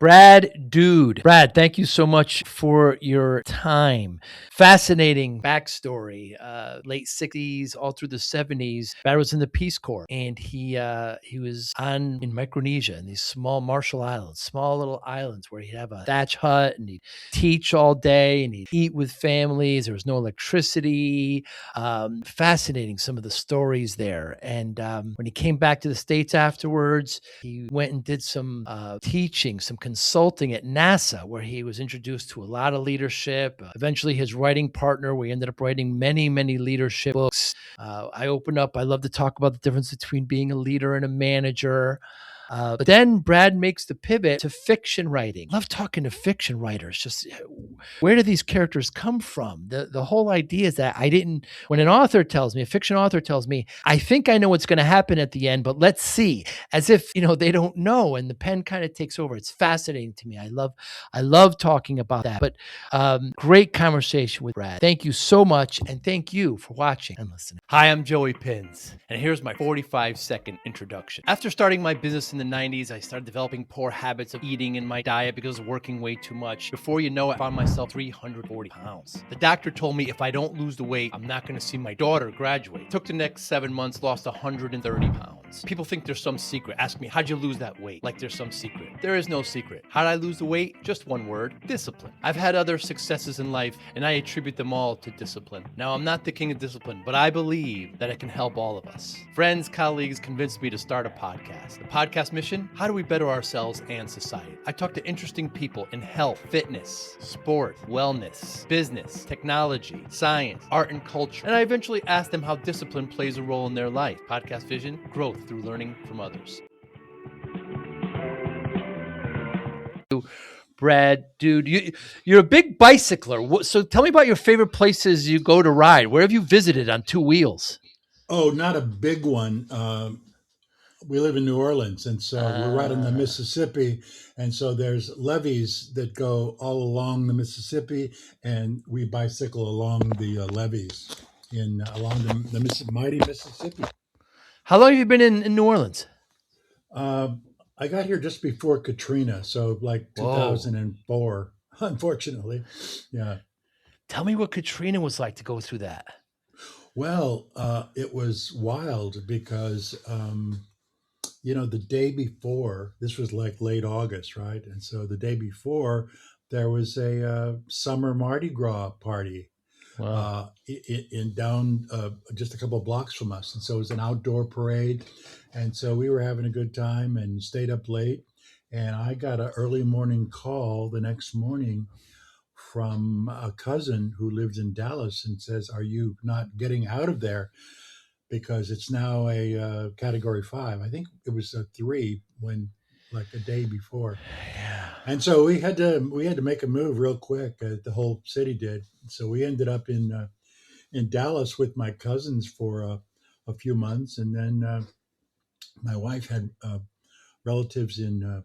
Brad, thank you so much for your time. Fascinating backstory. Late '60s, all through the '70s. Brad was in the Peace Corps, and he was in Micronesia, in these small Marshall Islands, small little islands where he'd have a thatch hut and he'd teach all day and he'd eat with families. There was no electricity. Fascinating, some of the stories there. And when he came back to the States afterwards, he went and did some teaching, some consulting at NASA, where he was introduced to a lot of leadership. Eventually, his writing partner, we ended up writing many, many leadership books. I love to talk about the difference between being a leader and a manager. But then Brad makes the pivot to fiction writing. Love talking to fiction writers. Just where do these characters come from? The whole idea is that when a fiction author tells me, I think I know what's going to happen at the end, but let's see, as if, they don't know. And the pen kind of takes over. It's fascinating to me. I love talking about that. But great conversation with Brad. Thank you so much. And thank you for watching and listening. Hi, I'm Joey Pinz. And here's my 45-second introduction. After starting my business in the 90s, I started developing poor habits of eating in my diet because I was working way too much. Before you know it, I found myself 340 pounds. The doctor told me if I don't lose the weight, I'm not going to see my daughter graduate. Took the next 7 months, lost 130 pounds. People think there's some secret. Ask me, how'd you lose that weight? Like there's some secret. There is no secret. How'd I lose the weight? Just one word: discipline. I've had other successes in life, and I attribute them all to discipline. Now, I'm not the king of discipline, but I believe that it can help all of us. Friends, colleagues convinced me to start a podcast. The podcast mission: how do we better ourselves and society? I talk to interesting people in health, fitness, sport, wellness, business, technology, science, art, and culture. And I eventually ask them how discipline plays a role in their life. Podcast vision: growth through learning from others. Brad, dude, you're a big bicycler. So tell me about your favorite places you go to ride. Where have you visited on two wheels? Oh, not a big one. We live in New Orleans, and so we're right on the Mississippi, and so there's levees that go all along the Mississippi, and we bicycle along the levees along the mighty Mississippi. How long have you been in New Orleans? I got here just before Katrina, so like 2004, unfortunately. Yeah. Tell me what Katrina was like to go through that. Well, it was wild because the day before, this was like late August, right? And so the day before, there was a summer Mardi Gras party in down just a couple of blocks from us. And so it was an outdoor parade. And so we were having a good time and stayed up late. And I got an early morning call the next morning from a cousin who lives in Dallas and says, "Are you not getting out of there? Because it's now a Category 5. I think it was a 3 when, like, a day before." Yeah. And so we had to make a move real quick. The whole city did. So we ended up in Dallas with my cousins for a few months, and then my wife had relatives in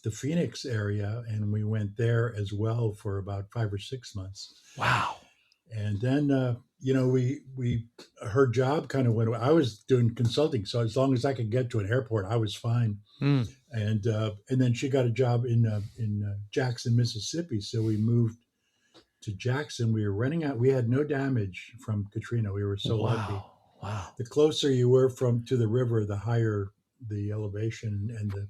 the Phoenix area, and we went there as well for about 5 or 6 months. Wow. And then her job kind of went. I was doing consulting, so as long as I could get to an airport, I was fine. And then she got a job in Jackson, Mississippi. So we moved to Jackson. We were renting out. We had no damage from Katrina. We were so lucky. Wow. The closer you were to the river, the higher the elevation, and of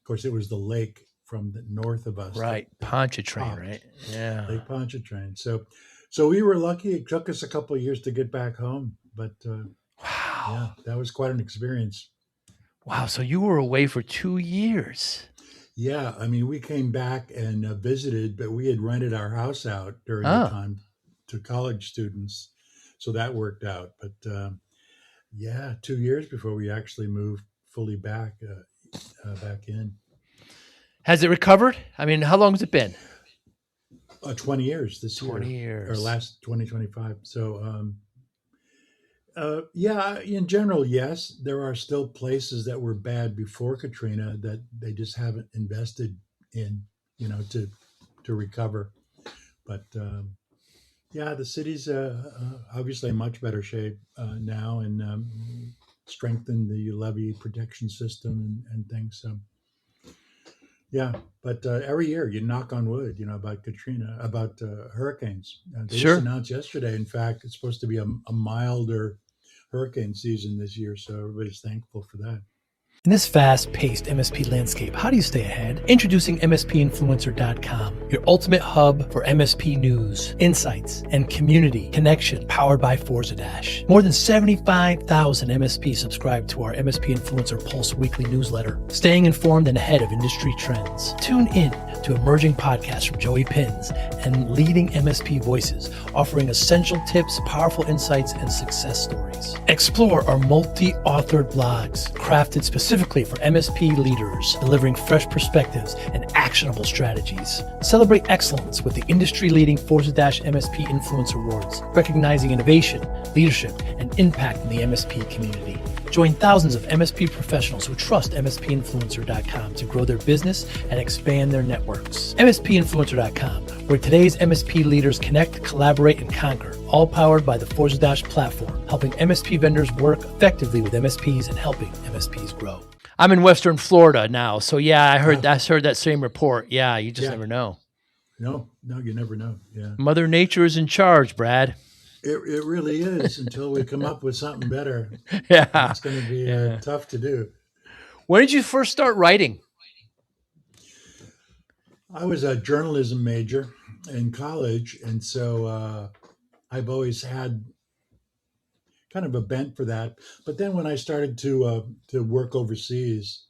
course it was the lake from the north of us. Right, Pontchartrain, right? Yeah, Lake Pontchartrain. So we were lucky. It took us a couple of years to get back home, but yeah, that was quite an experience. Wow. So you were away for 2 years. Yeah. I mean, we came back and visited, but we had rented our house out during the time to college students. So that worked out. But yeah, 2 years before we actually moved fully back in. Has it recovered? I mean, how long has it been? 20 years this 20 years. Or last 2025. So, yeah, in general, yes, there are still places that were bad before Katrina that they just haven't invested in, to recover. But yeah, the city's obviously in much better shape now, and strengthened the levee protection system and things. So Yeah, but every year you knock on wood, about Katrina, about hurricanes. They just Sure. announced yesterday, in fact, it's supposed to be a milder hurricane season this year, so everybody's thankful for that. In this fast paced MSP landscape, how do you stay ahead? Introducing MSPinfluencer.com, your ultimate hub for MSP news, insights, and community connection powered by Forza Dash. More than 75,000 MSPs subscribe to our MSP Influencer Pulse weekly newsletter, staying informed and ahead of industry trends. Tune in to emerging podcasts from Joey Pinz and leading MSP voices, offering essential tips, powerful insights, and success stories. Explore our multi-authored blogs, crafted specifically for MSP leaders, delivering fresh perspectives and actionable strategies. Celebrate excellence with the industry-leading Forza Dash MSP Influencer Awards, recognizing innovation, leadership, and impact in the MSP community. Join thousands of MSP professionals who trust MSPinfluencer.com to grow their business and expand their networks. MSPinfluencer.com, where today's MSP leaders connect, collaborate, and conquer, all powered by the Forza Dash platform, helping MSP vendors work effectively with MSPs and helping MSPs grow. I'm in Western Florida now, so yeah, I heard that same report. Yeah, you just never know. No, you never know. Yeah, Mother Nature is in charge, Brad. it really is until we come up with something better. Yeah, That's going to be tough to do. When did you first start writing? I was a journalism major in college, and so I've always had kind of a bent for that. But then when I started to work overseas,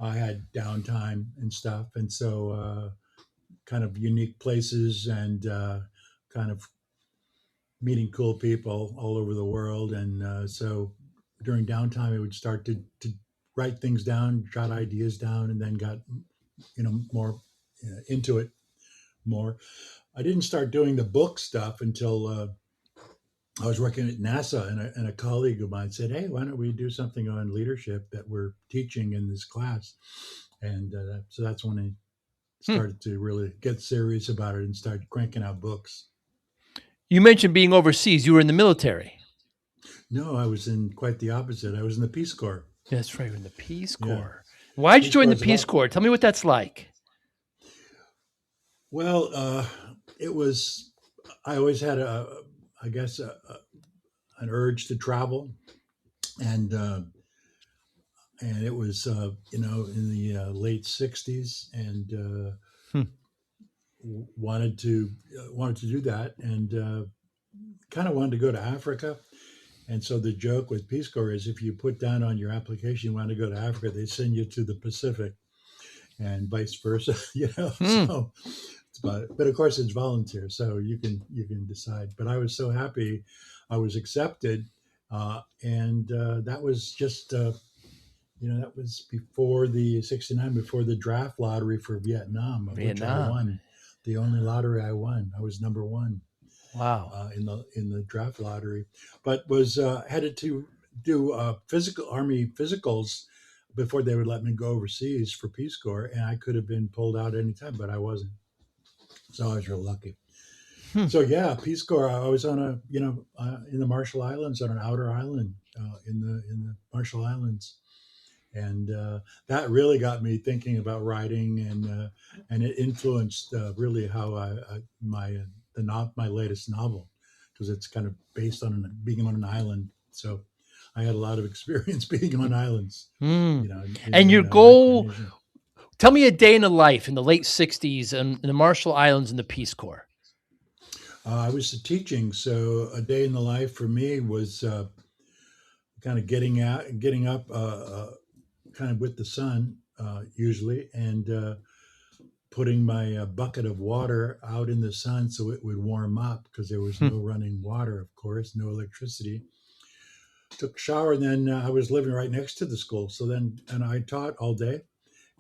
I had downtime and stuff, and so kind of unique places and kind of meeting cool people all over the world. And so during downtime, I would start to write things down, jot ideas down, and then got more into it more. I didn't start doing the book stuff until I was working at NASA, and a colleague of mine said, "Hey, why don't we do something on leadership that we're teaching in this class?" And so that's when I started to really get serious about it and start cranking out books. You mentioned being overseas. You were in the military. No, I was in quite the opposite. I was in the Peace Corps. That's right, you're in the Peace Corps. Yeah. Why'd you join the Peace Corps? Tell me what that's like. Well, it was. I always had I guess, an urge to travel, and it was in the late '60s, and wanted to do that, and kind of wanted to go to Africa. And so the joke with Peace Corps is if you put down on your application you want to go to Africa, they send you to the Pacific, and vice versa. So but of course it's volunteer, so you can decide. But I was so happy I was accepted, and that was just that was before the '69, before the draft lottery for Vietnam, which I won. The only lottery I won, I was number one. Wow. In the draft lottery, but was headed to do Army physicals before they would let me go overseas for Peace Corps, and I could have been pulled out anytime, but I wasn't. So I was real lucky. So yeah, Peace Corps. I was on in the Marshall Islands, on an outer island in the Marshall Islands, and that really got me thinking about writing, and it influenced really how my latest novel, because it's kind of based on being on an island. So I had a lot of experience being on islands. And your goal. Tell me a day in the life in the late '60s in the Marshall Islands in the Peace Corps. I was teaching, so a day in the life for me was kind of getting up, kind of with the sun usually, and putting my bucket of water out in the sun so it would warm up, because there was no running water, of course, no electricity. Took a shower, and then I was living right next to the school. So then, and I taught all day,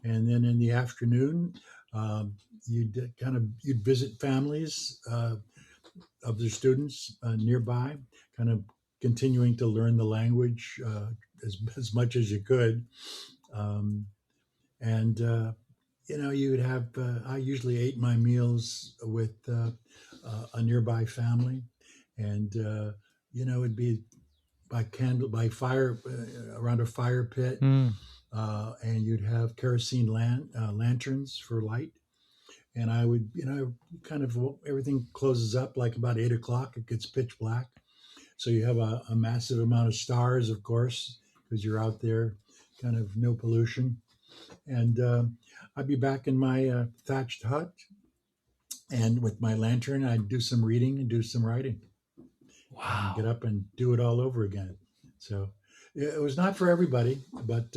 and then in the afternoon, you'd visit families of the students nearby, kind of continuing to learn the language as much as you could. And you would have, I usually ate my meals with a nearby family, and it'd be by fire, around a fire pit, and you'd have kerosene lanterns for light. And I would, kind of everything closes up like about 8 o'clock. It gets pitch black. So you have a massive amount of stars, of course, because you're out there, kind of no pollution. And I'd be back in my thatched hut, and with my lantern, I'd do some reading and do some writing, and get Wow. up and do it all over again. So it was not for everybody, but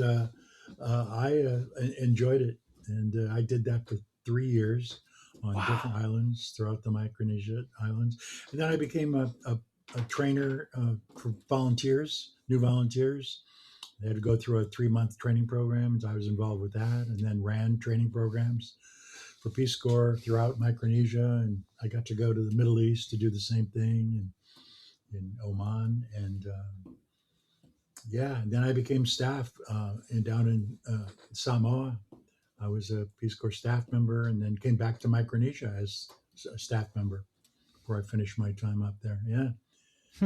I enjoyed it, and I did that for 3 years on different Wow. islands throughout the Micronesia Islands, and then I became a trainer for volunteers, new volunteers. They had to go through a 3 month training program, and I was involved with that, and then ran training programs for Peace Corps throughout Micronesia, and I got to go to the Middle East to do the same thing, in Oman, and yeah, and then I became staff down in Samoa. I was a Peace Corps staff member, and then came back to Micronesia as a staff member before I finished my time up there. Yeah.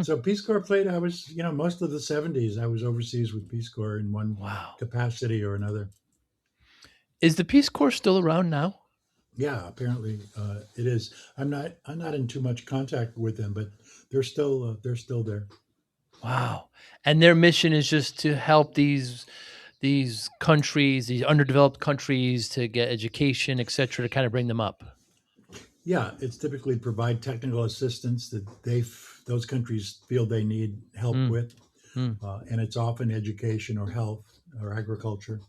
So Peace Corps played. I was, most of the '70s. I was overseas with Peace Corps in one Wow. capacity or another. Is the Peace Corps still around now? Yeah, apparently it is. I'm not in too much contact with them, but they're still there. Wow. And their mission is just to help these countries, these underdeveloped countries to get education, et cetera, to kind of bring them up. Yeah, it's typically provide technical assistance that those countries feel they need help Mm, with, mm. and it's often education or health or agriculture,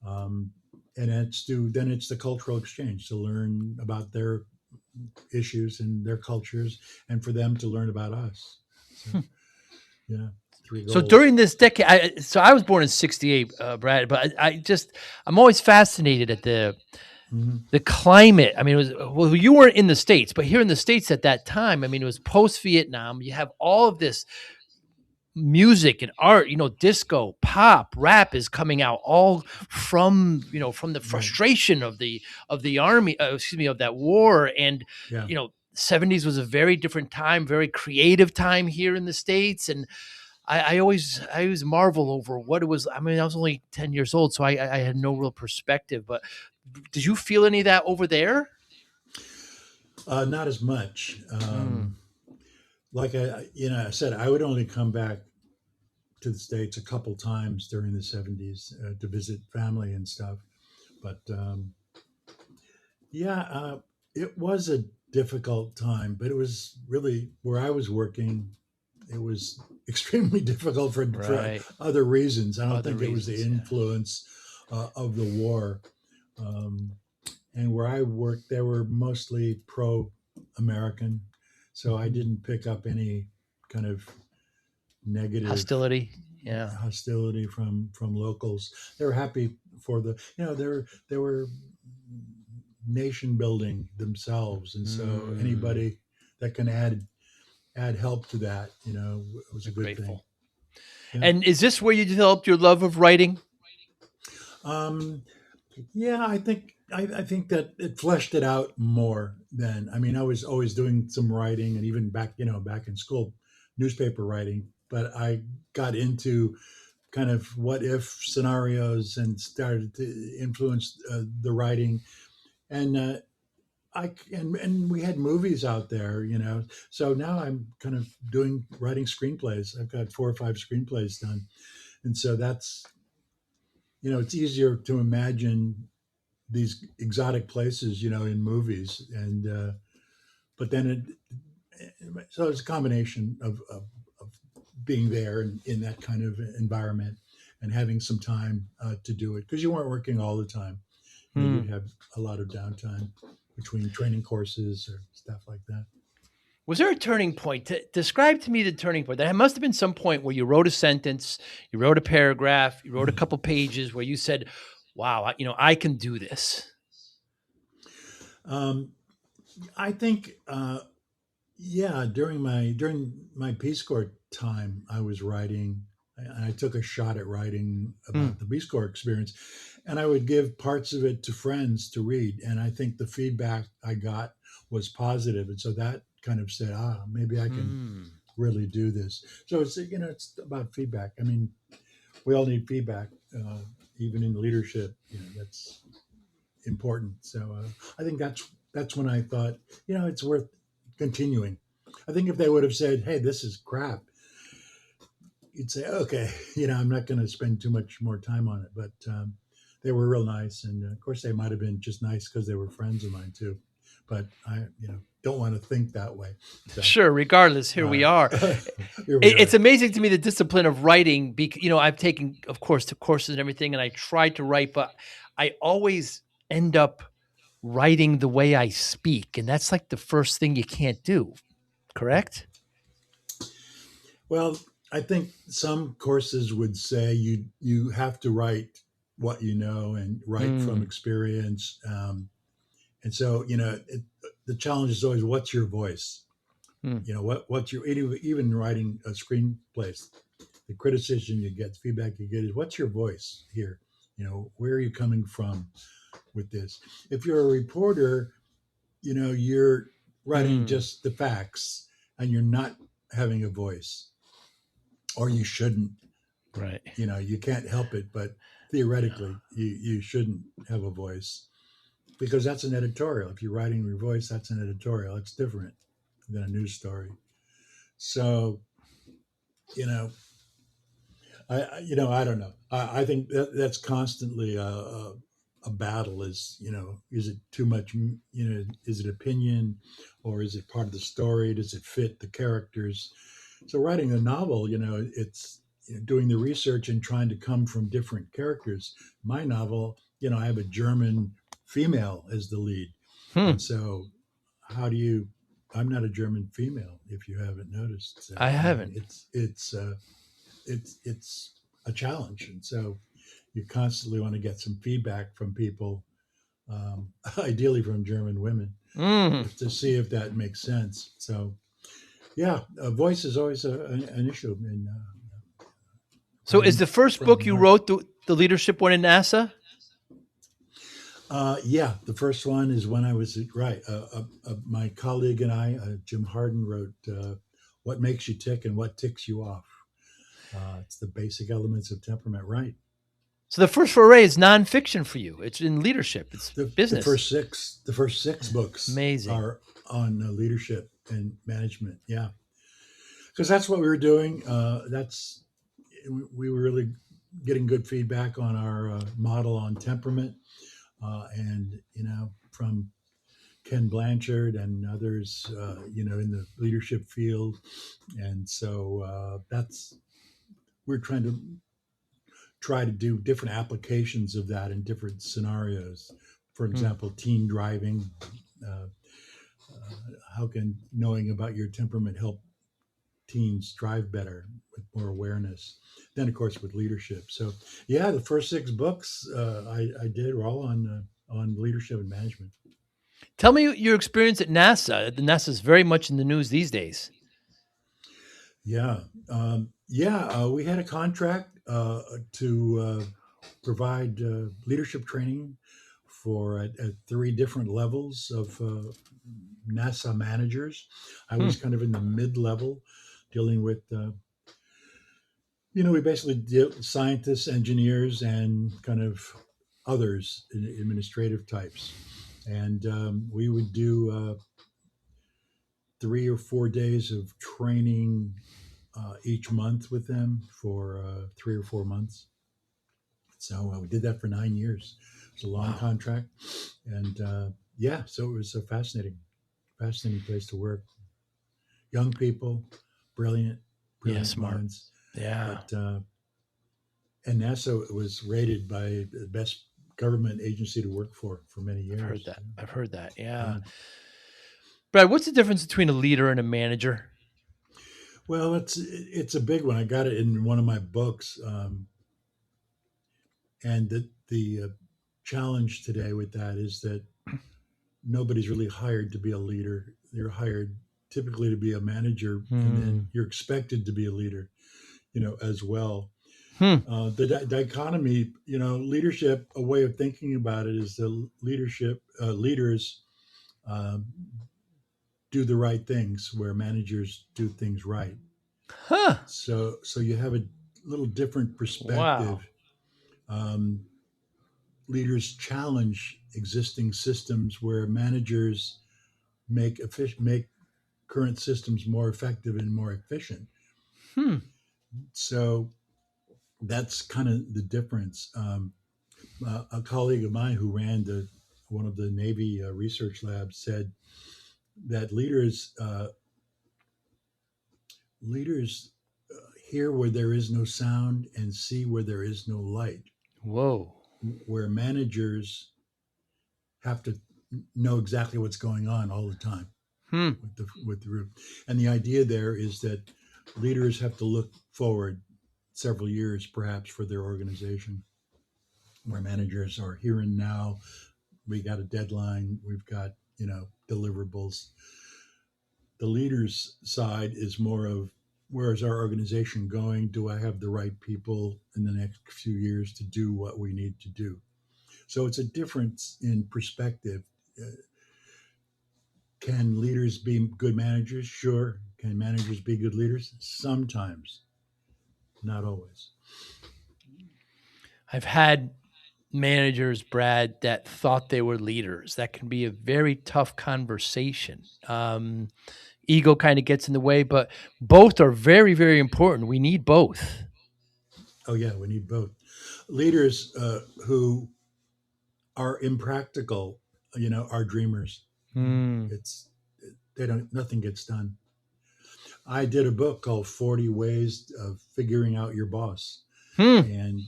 um, and it's the cultural exchange to learn about their issues and their cultures, and for them to learn about us. So yeah, three So goals. during this decade, I was born in '68, Brad, but I'm always fascinated at Mhm. the climate. I mean, it was, well, you weren't in the States, but here in the States at that time, I mean, it was post Vietnam. You have all of this music and art, disco, pop, rap is coming out all from the Right. frustration of the army, excuse me, of that war. And Yeah. '70s was a very different time, very creative time here in the States. And I always marvel over what it was. I mean, I was only 10 years old, so I had no real perspective. But did you feel any of that over there? Not as much. Mm, Like I said, I would only come back to the States a couple times during the '70s to visit family and stuff. But yeah, it was a difficult time, but it was really where I was working. It was extremely difficult for right. other reasons. I don't Other think it was the reasons, yeah. influence of the war. Um, and where I worked, they were mostly pro-American, so I Mhm. didn't pick up any kind of negative Hostility, yeah. hostility from locals. They were happy for they were nation building themselves, and so Mm, anybody that can add help to that, was a they're good thing. grateful. Yeah. And is this where you developed your love of writing? Um, yeah, I think that it fleshed it out more than I mean, I was always doing some writing, and even back in school, newspaper writing, but I got into kind of what if scenarios and started to influence the writing. And and we had movies out there, so now I'm kind of writing screenplays. I've got 4 or 5 screenplays done, and so that's, it's easier to imagine these exotic places, in movies, and but then so it's a combination of being there in that kind of environment, and having some time to do it, because you weren't working all the time. Hmm. You'd have a lot of downtime between training courses or stuff like that. Was there a turning point? Describe to me the turning point. There must have been some point where you wrote a sentence, you wrote a paragraph, you wrote a couple pages where you said, "Wow, I can do this." um, I think, yeah, during my Peace Corps time, I was writing. I took a shot at writing Hmm. about the Peace Corps experience, and I would give parts of it to friends to read. And I think the feedback I got was positive, and so that kind of said, maybe I can Hmm. really do this. So it's about feedback. I mean, we all need feedback even in leadership, that's important. So I think that's when I thought, it's worth continuing. I think if they would have said, "Hey, this is crap," you'd say, "Okay, I'm not going to spend too much more time on it." But they were real nice, and of course, they might have been just nice because they were friends of mine too. But I, don't want to think that way. So Sure. Regardless, here we are. here we It's are. amazing to me the discipline of writing. Because I've taken, of course, the courses and everything, and I tried to write, but I always end up writing the way I speak, and that's like the first thing you can't do. Correct? Well, I think some courses would say you have to write what you know and write from Mm, experience. And so, the challenge is always, what's your voice? mm, What's your, even writing a screenplay, the criticism you get, the feedback you get is, what's your voice here? Where are you coming from with this? If you're a reporter, you're writing mm. just the facts and you're not having a voice, or you shouldn't. Right. You can't help it, but theoretically, you shouldn't have a voice, because that's an editorial. If you're writing your voice, that's an editorial. It's different than a news story. So, you know, I don't know. I think that's constantly a battle. Is it too much? Is it opinion, or is it part of the story? Does it fit the characters? So writing a novel, it's doing the research and trying to come from different characters. My novel, I have a German female as the lead, and Hmm. so how do you? I'm not a German female, if you haven't noticed. So I I mean, haven't. it's a challenge, and so you constantly want to get some feedback from people, ideally from German women, Mm. to see if that makes sense. So yeah, voice is always an issue in So, is writing the first from book the you heart. wrote the leadership one in NASA? Yeah, the first one is when I was right. My colleague and I, Jim Harden, wrote "What Makes You Tick and What Ticks You Off." It's the basic elements of temperament, right? So, the first foray is nonfiction for you. It's in leadership. It's The business. first six books Amazing. are on leadership and management. Yeah, because that's what we were doing. That's We were really getting good feedback on our model on temperament, and from Ken Blanchard and others, in the leadership field. And so that's we're try to do different applications of that in different scenarios. For Hmm. example, teen driving. Uh, how can knowing about your temperament help teens drive better with more awareness? Then, of course, with leadership. So, yeah, the first six books I did were all on leadership and management. Tell me your experience at NASA. The NASA is very much in the news these days. Yeah, yeah. We had a contract to provide leadership training at three different levels of NASA managers. I Hmm. was kind of in the mid level, dealing with we basically deal scientists, engineers, and kind of others, administrative types, and we would do 3 or 4 days of training each month with them for 3 or 4 months. So we did that for 9 years. It was a long Wow. contract, and yeah, so it was a fascinating place to work. Young people, brilliant, Yeah. brilliant Smart. minds. Yeah. But and NASA was rated by the best government agency to work for many I've heard years. that. I've heard that. Yeah. Yeah. Brad, what's the difference between a leader and a manager? Well, it's a big one. I got it in one of my books, and the challenge today with that is that nobody's really hired to be a leader. They're hired typically to be a manager, and then Hmm. you're expected to be a leader, as well. Hmm. The dichotomy, leadership. A way of thinking about it is the leaders um, do the right things, where managers do things right. Huh. So you have a little different Wow. perspective. leaders challenge existing systems where managers make current systems more effective and more efficient. Hmm. So that's kind of the difference. A colleague of mine who ran one of the Navy research labs said that leaders hear where there is no sound and see where there is no light. Whoa. Where managers have to know exactly what's going on all the time Hmm. with the group. And the idea there is that leaders have to look forward several years, perhaps, for their organization, where managers are here and now. We got a deadline. We've got deliverables. The leader's side is more of where is our organization going? Do I have the right people in the next few years to do what we need to do? So it's a difference in perspective. Can leaders be good managers? Sure. Can managers be good leaders? Sometimes, not always. I've had managers, Brad, that thought they were leaders. That can be a very tough conversation. Ego kind of gets in the way, but both are very, very important. We need both. Oh, yeah, we need both. Leaders who are impractical, are dreamers. Hmm. It's nothing gets done. I did a book called 40 Ways of Figuring Out Your Boss, Hmm. and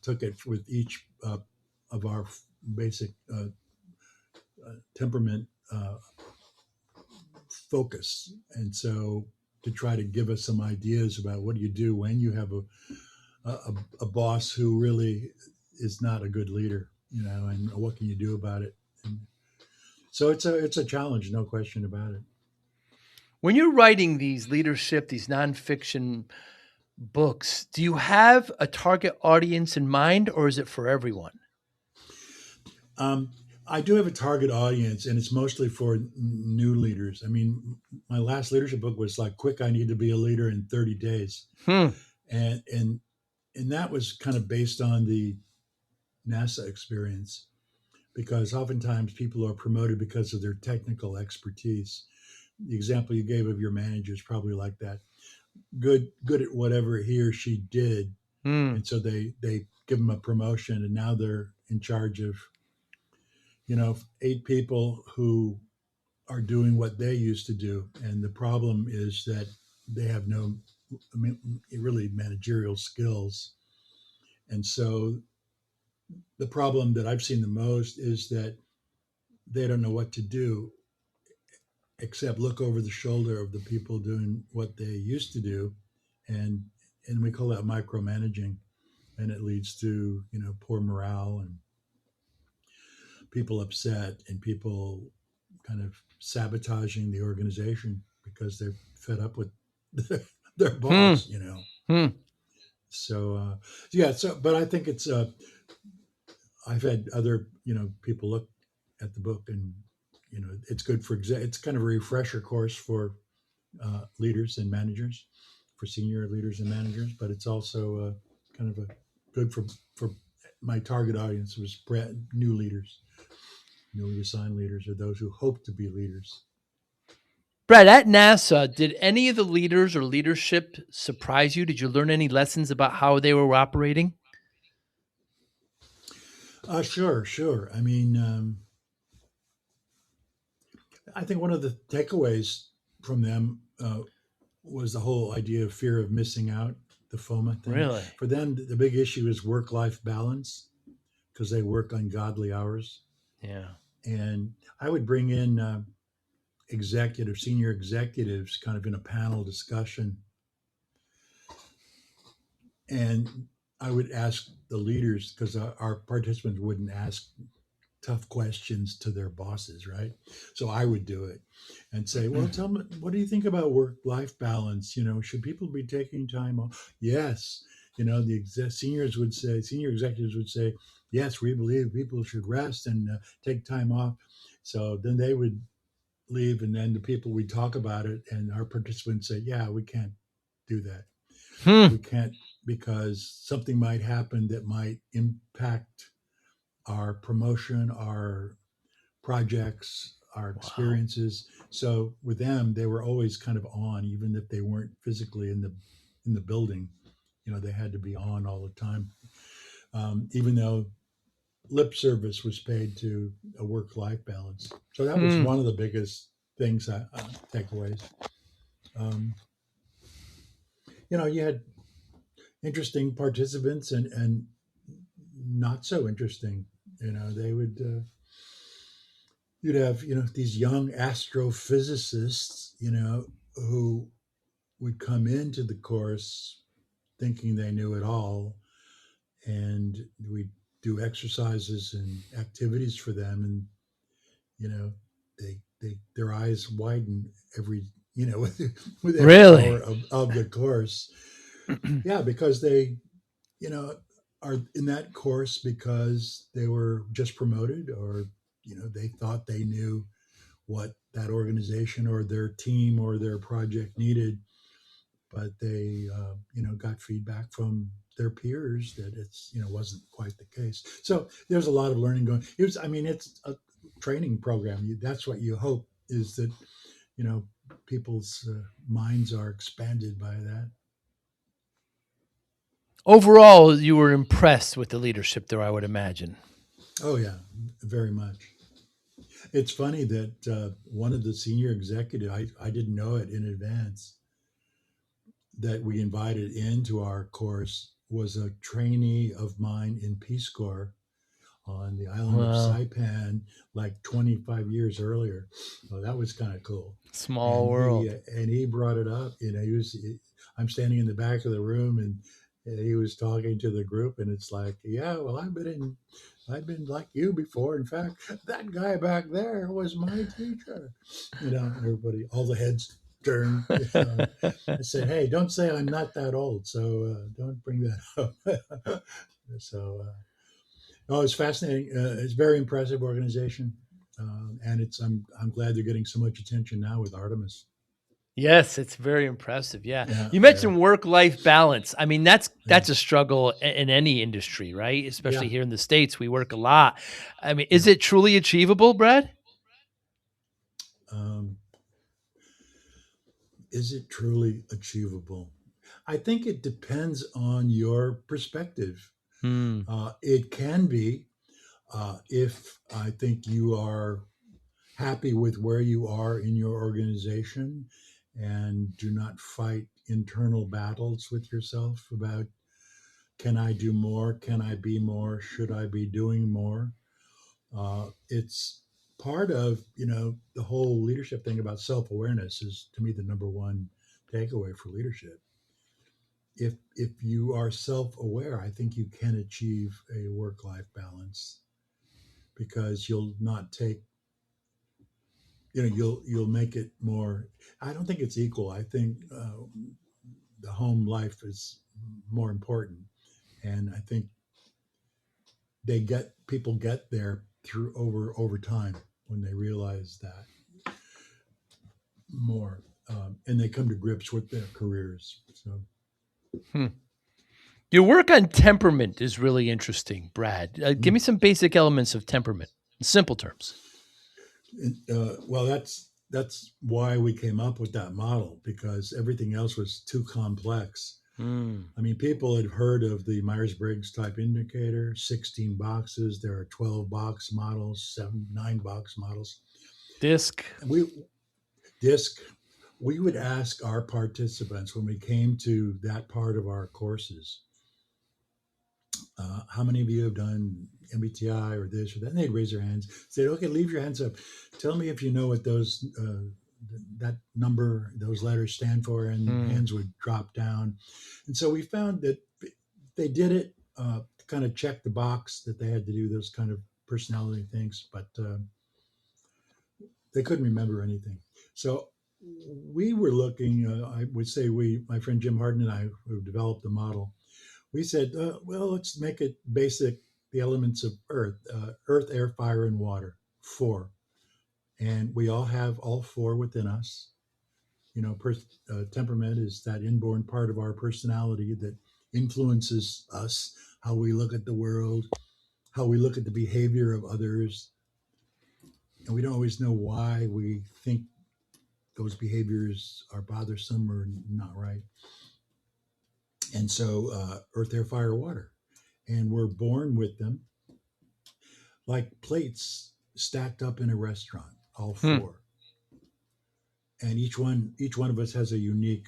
took it with each of our basic temperament focus. And so to try to give us some ideas about what do you do when you have a boss who really is not a good leader, and what can you do about it? And so it's a challenge, no question about it. When you're writing these leadership, these nonfiction books, do you have a target audience in mind or is it for everyone? Um, I do have a target audience, and it's mostly for new leaders. I mean, my last leadership book was like, "Quick, I need to be a leader in 30 days," Hmm. and that was kind of based on the NASA experience, because oftentimes people are promoted because of their technical expertise. The example you gave of your manager is probably like that. Good at whatever he or she did, Hmm. and so they give them a promotion, and now they're in charge of 8 people who are doing what they used to do. And the problem is that they have no, I mean, really managerial skills. And so the problem that I've seen the most is that they don't know what to do except look over the shoulder of the people doing what they used to do. And and we call that micromanaging. And it leads to, poor morale and people upset and people kind of sabotaging the organization because they're fed up with their Hmm. boss. Hmm. So yeah, but I think I've had other people look at the book, and it's good for it's kind of a refresher course for leaders and managers, for senior leaders and managers, but it's also kind of a good for my target audience was new leaders, newly assigned leaders, or those who hope to be leaders. Brad, at NASA, did any of the leaders or leadership surprise you? Did you learn any lessons about how they were operating? Sure, sure. I mean, I think one of the takeaways from them was the whole idea of fear of missing out, the FOMA thing. Really? For them, the big issue is work life balance because they work ungodly hours. Yeah. And I would bring in senior executives, kind of in a panel discussion. And I would ask the leaders, because our participants wouldn't ask tough questions to their bosses, right? So I would do it and say, "Well, tell me, what do you think about work-life balance? Should people be taking time off?" Yes, senior executives would say, "Yes, we believe people should rest and take time off." So then they would leave, and then the people we talk about it, and our participants say, "Yeah, we can't do that. Hmm. We can't because something might happen that might impact our promotion, our projects, our Wow. experiences. So with them, they were always kind of on, even if they weren't physically in the building. They had to be on all the time, even though lip service was paid to a work-life balance. So that was Hmm. one of the biggest things, takeaways. Um, you had interesting participants and not so interesting. They would you'd have these young astrophysicists, who would come into the course thinking they knew it all, and we'd do exercises and activities for them, and you know their eyes widen every with every hour Really? of the course. Yeah, because they you know are in that course because they were just promoted, or they thought they knew what that organization or their team or their project needed, but they got feedback from their peers that it's wasn't quite the case. So there's a lot of learning going. It's a training program. That's what you hope, is that you know people's minds are expanded by that. Overall, you were impressed with the leadership there, I would imagine. Oh yeah, very much. It's funny that one of the senior executive, I didn't know it in advance, that we invited into our course was a trainee of mine in Peace Corps on the island of Wow. Saipan, like 25 years earlier. So that was kind of cool. Small And he world. and he brought it up. I'm standing in the back of the room, and he was talking to the group, and it's like, yeah, well, I've been like you before. In fact, that guy back there was my teacher. Everybody, all the heads turned. I said, hey, don't say I'm not that old, so don't bring that up. So no, it's fascinating. It's a very impressive organization, and I'm glad they're getting so much attention now with Artemis. Yes, it's very impressive. Yeah. Yeah, You yeah, mentioned work-life balance. I mean, that's yeah, that's a struggle in any industry, right? Especially yeah, here in the States, we work a lot. I mean, is yeah. it truly achievable, Brad? Um, is it truly achievable? I think it depends on your perspective. Hmm. It can be, if I think you are happy with where you are in your organization and do not fight internal battles with yourself about, can I do more? Can I be more? Should I be doing more? It's part of the whole leadership thing about self-awareness is, to me, the number one takeaway for leadership. If you are self-aware, I think you can achieve a work-life balance, because you'll not take you'll make it more. I don't think it's equal. I think the home life is more important, and I think people get there through over time when they realize that more, and they come to grips with their careers. So Hmm. Your work on temperament is really interesting, Brad. Give mm. me some basic elements of temperament in simple terms. Well, that's why we came up with that model, because everything else was too complex. Hmm. I mean, people had heard of the Myers-Briggs type indicator, 16 boxes. There are 12 box models, 9 box models. Disc. And DISC, we would ask our participants when we came to that part of our courses, how many of you have done MBTI or this or that? And they'd raise their hands, say, okay, leave your hands up. Tell me if you know what that number, those letters stand for, and Hmm. hands would drop down. And so we found that they did it to kind of check the box that they had to do those kind of personality things, but they couldn't remember anything. So we were looking, I would say my friend Jim Harden and I, who developed the model, we said, well, let's make it basic, the elements of earth, air, fire, and water, four. And we all have all four within us. Temperament is that inborn part of our personality that influences us, how we look at the world, how we look at the behavior of others, and we don't always know why we think those behaviors are bothersome or not right. And so, earth, air, fire, water. And we're born with them like plates stacked up in a restaurant, all Hmm. four. And each one of us has a unique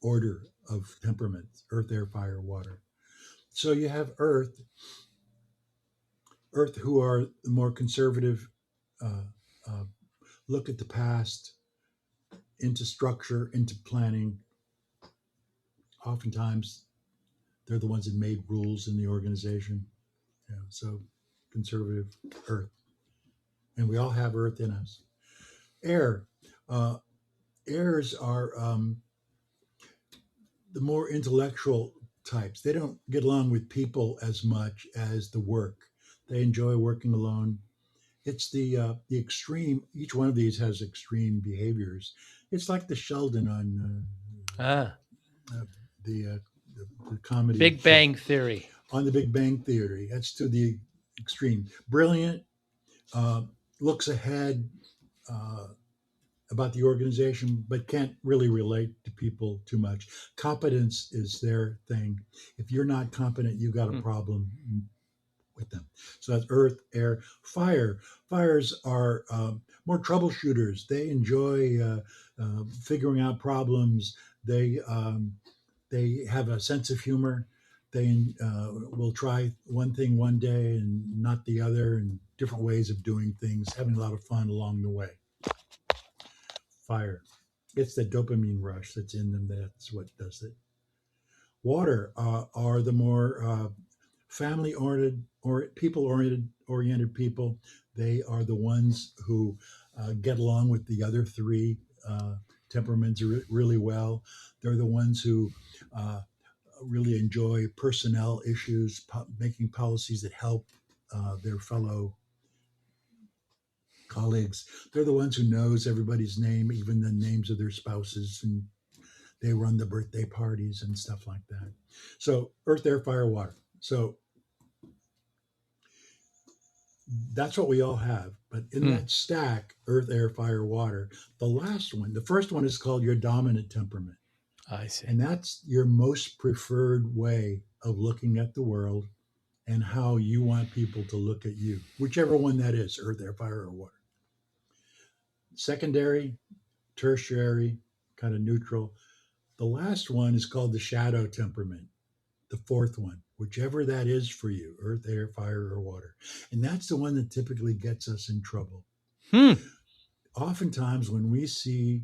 order of temperaments: earth, air, fire, water. So you have earth who are the more conservative, uh, uh, look at the past, into structure, into planning. Oftentimes, they're the ones that made rules in the organization. So conservative earth. And we all have earth in us. Air. Uh, Airs are the more intellectual types. They don't get along with people as much as the work. They enjoy working alone. It's the extreme. Each one of these has extreme behaviors. It's like the Sheldon on Ah, uh, the, uh, the comedy Big show Bang Theory. on the Big Bang Theory. That's to the extreme. Brilliant, uh, looks ahead uh, about the organization, but can't really relate to people too much. Competence is their thing. If you're not competent, you've got a Hmm. problem with them. So that's earth, air, fire. Fires are more troubleshooters. They enjoy figuring out problems. They have a sense of humor. They will try one thing one day and not the other, and different ways of doing things, having a lot of fun along the way. Fire. It's the dopamine rush that's in them. That's what does it. Water are the more family oriented or people oriented people. They are the ones who get along with the other three temperaments really well. They're the ones who really enjoy personnel issues, making policies that help their fellow colleagues. They're the ones who knows everybody's name, even the names of their spouses, and they run the birthday parties and stuff like that. So earth, air, fire, water. So that's what we all have. But in Hmm. that stack, earth, air, fire, water, the last one, the first one is called your dominant temperament. I see. And that's your most preferred way of looking at the world and how you want people to look at you, whichever one that is, earth, air, fire, or water. Secondary, tertiary, kind of neutral. The last one is called the shadow temperament, the fourth one, whichever that is for you, earth, air, fire, or water. And that's the one that typically gets us in trouble. Hmm. Oftentimes, when we see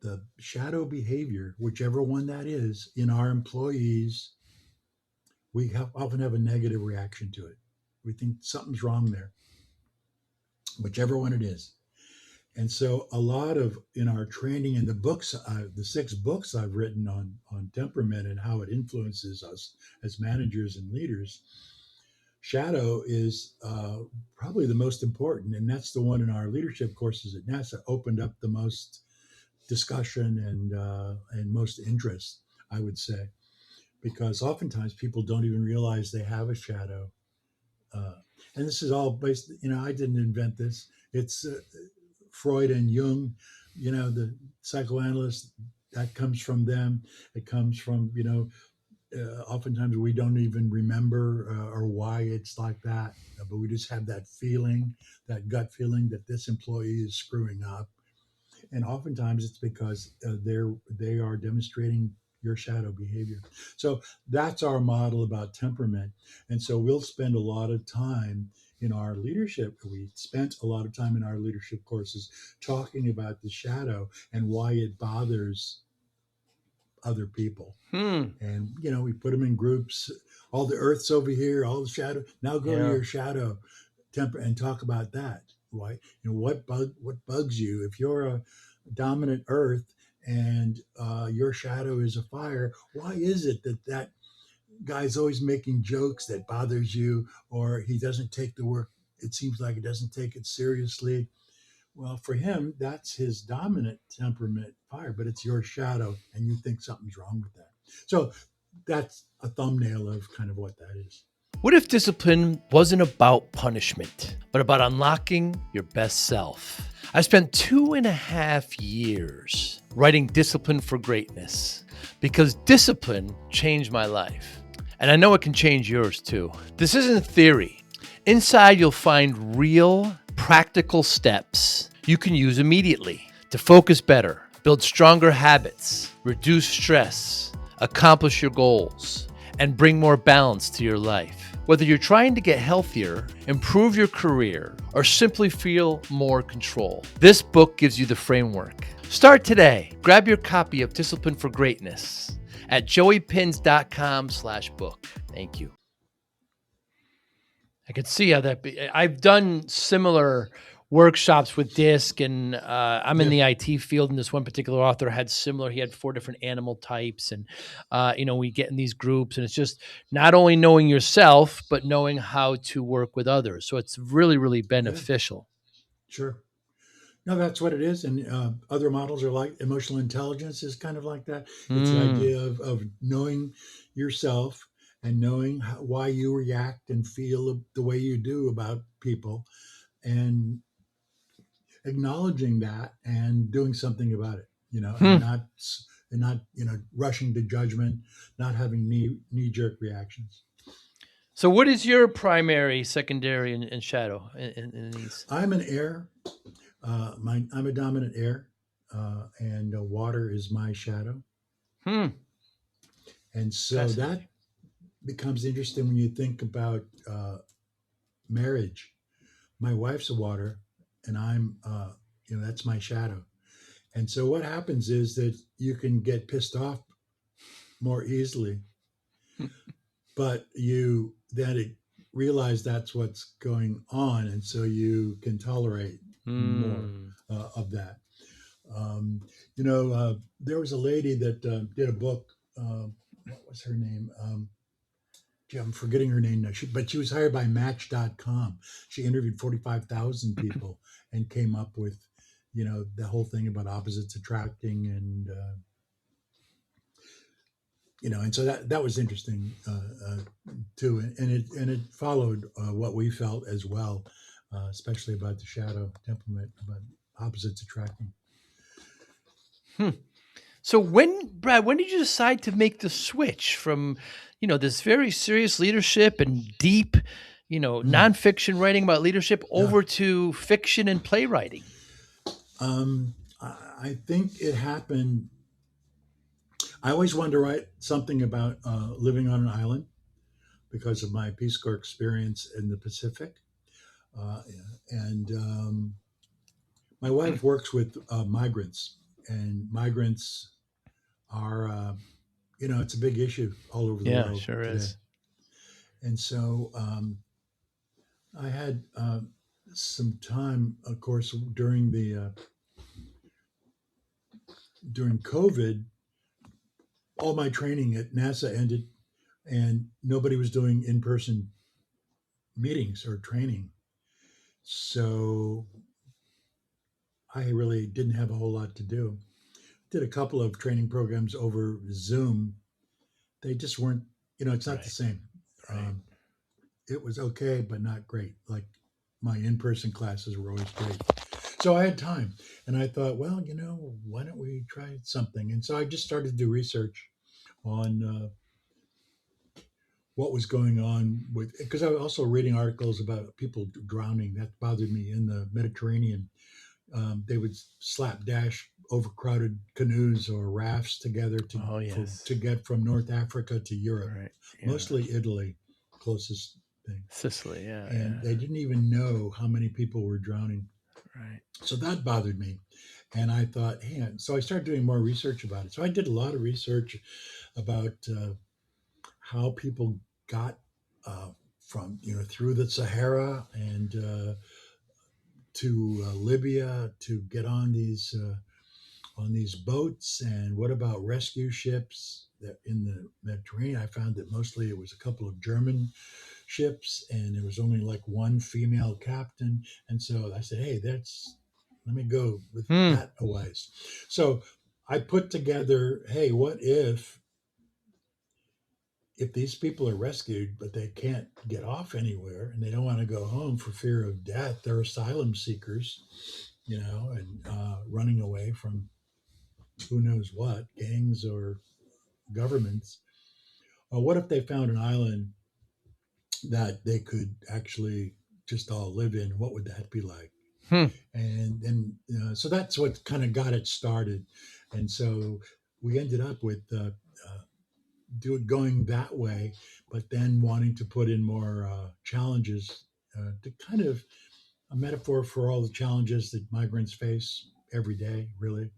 the shadow behavior, whichever one that is, in our employees, often have a negative reaction to it. We think something's wrong there, whichever one it is. And so, a lot of in our training in the books, the 6 books I've written on temperament and how it influences us as managers and leaders, shadow is probably the most important, and that's the one in our leadership courses at NASA opened up the most discussion and most interest, I would say, because oftentimes people don't even realize they have a shadow. Uh, and this is all based, I didn't invent this. It's Freud and Jung, the psychoanalysts, that comes from them. It comes from, oftentimes we don't even remember or why it's like that, but we just have that feeling, that gut feeling that this employee is screwing up. And oftentimes it's because they are demonstrating your shadow behavior. So that's our model about temperament. And so we'll spend a lot of time in our leadership. We spent a lot of time in our leadership courses talking about the shadow and why it bothers other people. Hmm. And we put them in groups. All the earth's over here, all the shadow. Now go to Yeah. your shadow temper and talk about that. Why? What bugs you? If you're a dominant earth and your shadow is a fire, why is it that guy's always making jokes that bothers you, or he doesn't take the work? It seems like he doesn't take it seriously. Well, for him, that's his dominant temperament fire, but it's your shadow, and you think something's wrong with that. So that's a thumbnail of kind of what that is. What if discipline wasn't about punishment, but about unlocking your best self? I spent 2.5 years writing Discipline for Greatness because discipline changed my life. And I know it can change yours too. This isn't theory. Inside, you'll find real, practical steps you can use immediately to focus better, build stronger habits, reduce stress, accomplish your goals, and bring more balance to your life. Whether you're trying to get healthier, improve your career, or simply feel more control, this book gives you the framework. Start today. Grab your copy of Discipline for Greatness at joeypinz.com/book. Thank you. I could see how I've done similar workshops with DISC, and I'm in Yeah. the IT field, and this one particular author had similar. He had 4 different animal types, and we get in these groups, and it's just not only knowing yourself, but knowing how to work with others. So it's really, really Yeah. beneficial. Sure. No, that's what it is. And other models are like emotional intelligence is kind of like that. It's the Mm, idea of knowing yourself and knowing why you react and feel the way you do about people, and acknowledging that and doing something about it, and hmm. not rushing to judgment, not having knee jerk reactions. So what is your primary, secondary, and shadow in these? I'm an air. I'm a dominant air, and water is my shadow. Hmm. And so that Fascinating. becomes interesting when you think about marriage. My wife's a water, and that's my shadow. And so what happens is that you can get pissed off more easily, but you then realize that's what's going on, and so you can tolerate more Hmm. of that. Um, there was a lady that did a book. What was her name? Gee, I'm forgetting her name now. But she was hired by Match.com. She interviewed 45,000 people and came up with, the whole thing about opposites attracting, and so that was interesting too, and it followed what we felt as well, especially about the shadow temperament, about opposites attracting. Hmm. So Brad, when did you decide to make the switch from, this very serious leadership and deep, Mm, nonfiction writing about leadership yeah. over to fiction and playwriting? I think it happened. I always wanted to write something about living on an island because of my Peace Corps experience in the Pacific. Uh, and My wife works with migrants, and migrants are, it's a big issue all over the Yeah, world sure today. is. And so I had some time, of course, during COVID. All my training at NASA ended, and nobody was doing in-person meetings or training. So I really didn't have a whole lot to do. Did a couple of training programs over Zoom. They just weren't, it's not the Right, same. right. Um, it was okay, but not great. Like my in-person classes were always great. So I had time, and I thought, well, why don't we try something? And so I just started to do research on what was going on with, because I was also reading articles about people drowning. That bothered me in the Mediterranean. They would slap dash overcrowded canoes or rafts together Oh, to yes. get from North Africa to Europe, Right. Yeah. mostly Italy, closest thing. Sicily. Yeah. And Yeah. they didn't even know how many people were drowning. Right. So that bothered me. And I thought, hey, so I started doing more research about it. So I did a lot of research about how people got from, through the Sahara and to Libya to get on these boats, and what about rescue ships that in the Mediterranean. I found that mostly it was a couple of German ships, and there was only like one female captain. And so I said, hey, let me go with Hmm. that a ways. So I put together, hey, what if if these people are rescued, but they can't get off anywhere and they don't want to go home for fear of death, they're asylum seekers, and running away from who knows what, gangs or governments. What if they found an island that they could actually just all live in? What would that be like? Hmm. And then, so that's what kind of got it started. And so we ended up with going that way, but then wanting to put in more challenges to kind of a metaphor for all the challenges that migrants face every day, really.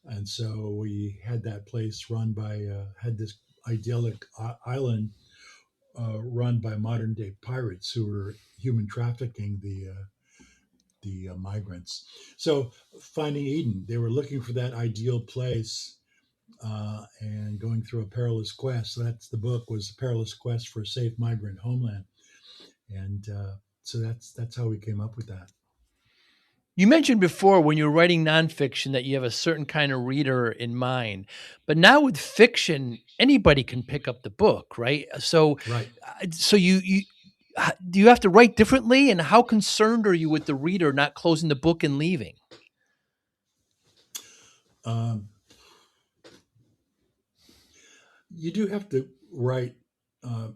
And so we had that place run by, had this idyllic island run by modern day pirates who were human trafficking the migrants. So finding Eden, they were looking for that ideal place and going through a perilous quest. So that's the book was a perilous quest for a safe migrant homeland, and so that's how we came up with that. You mentioned before when you're writing nonfiction that you have a certain kind of reader in mind, but now with fiction, anybody can pick up the book, right? So, Right. do you have to write differently, and how concerned are you with the reader not closing the book and leaving? Um, you do have to write. Uh,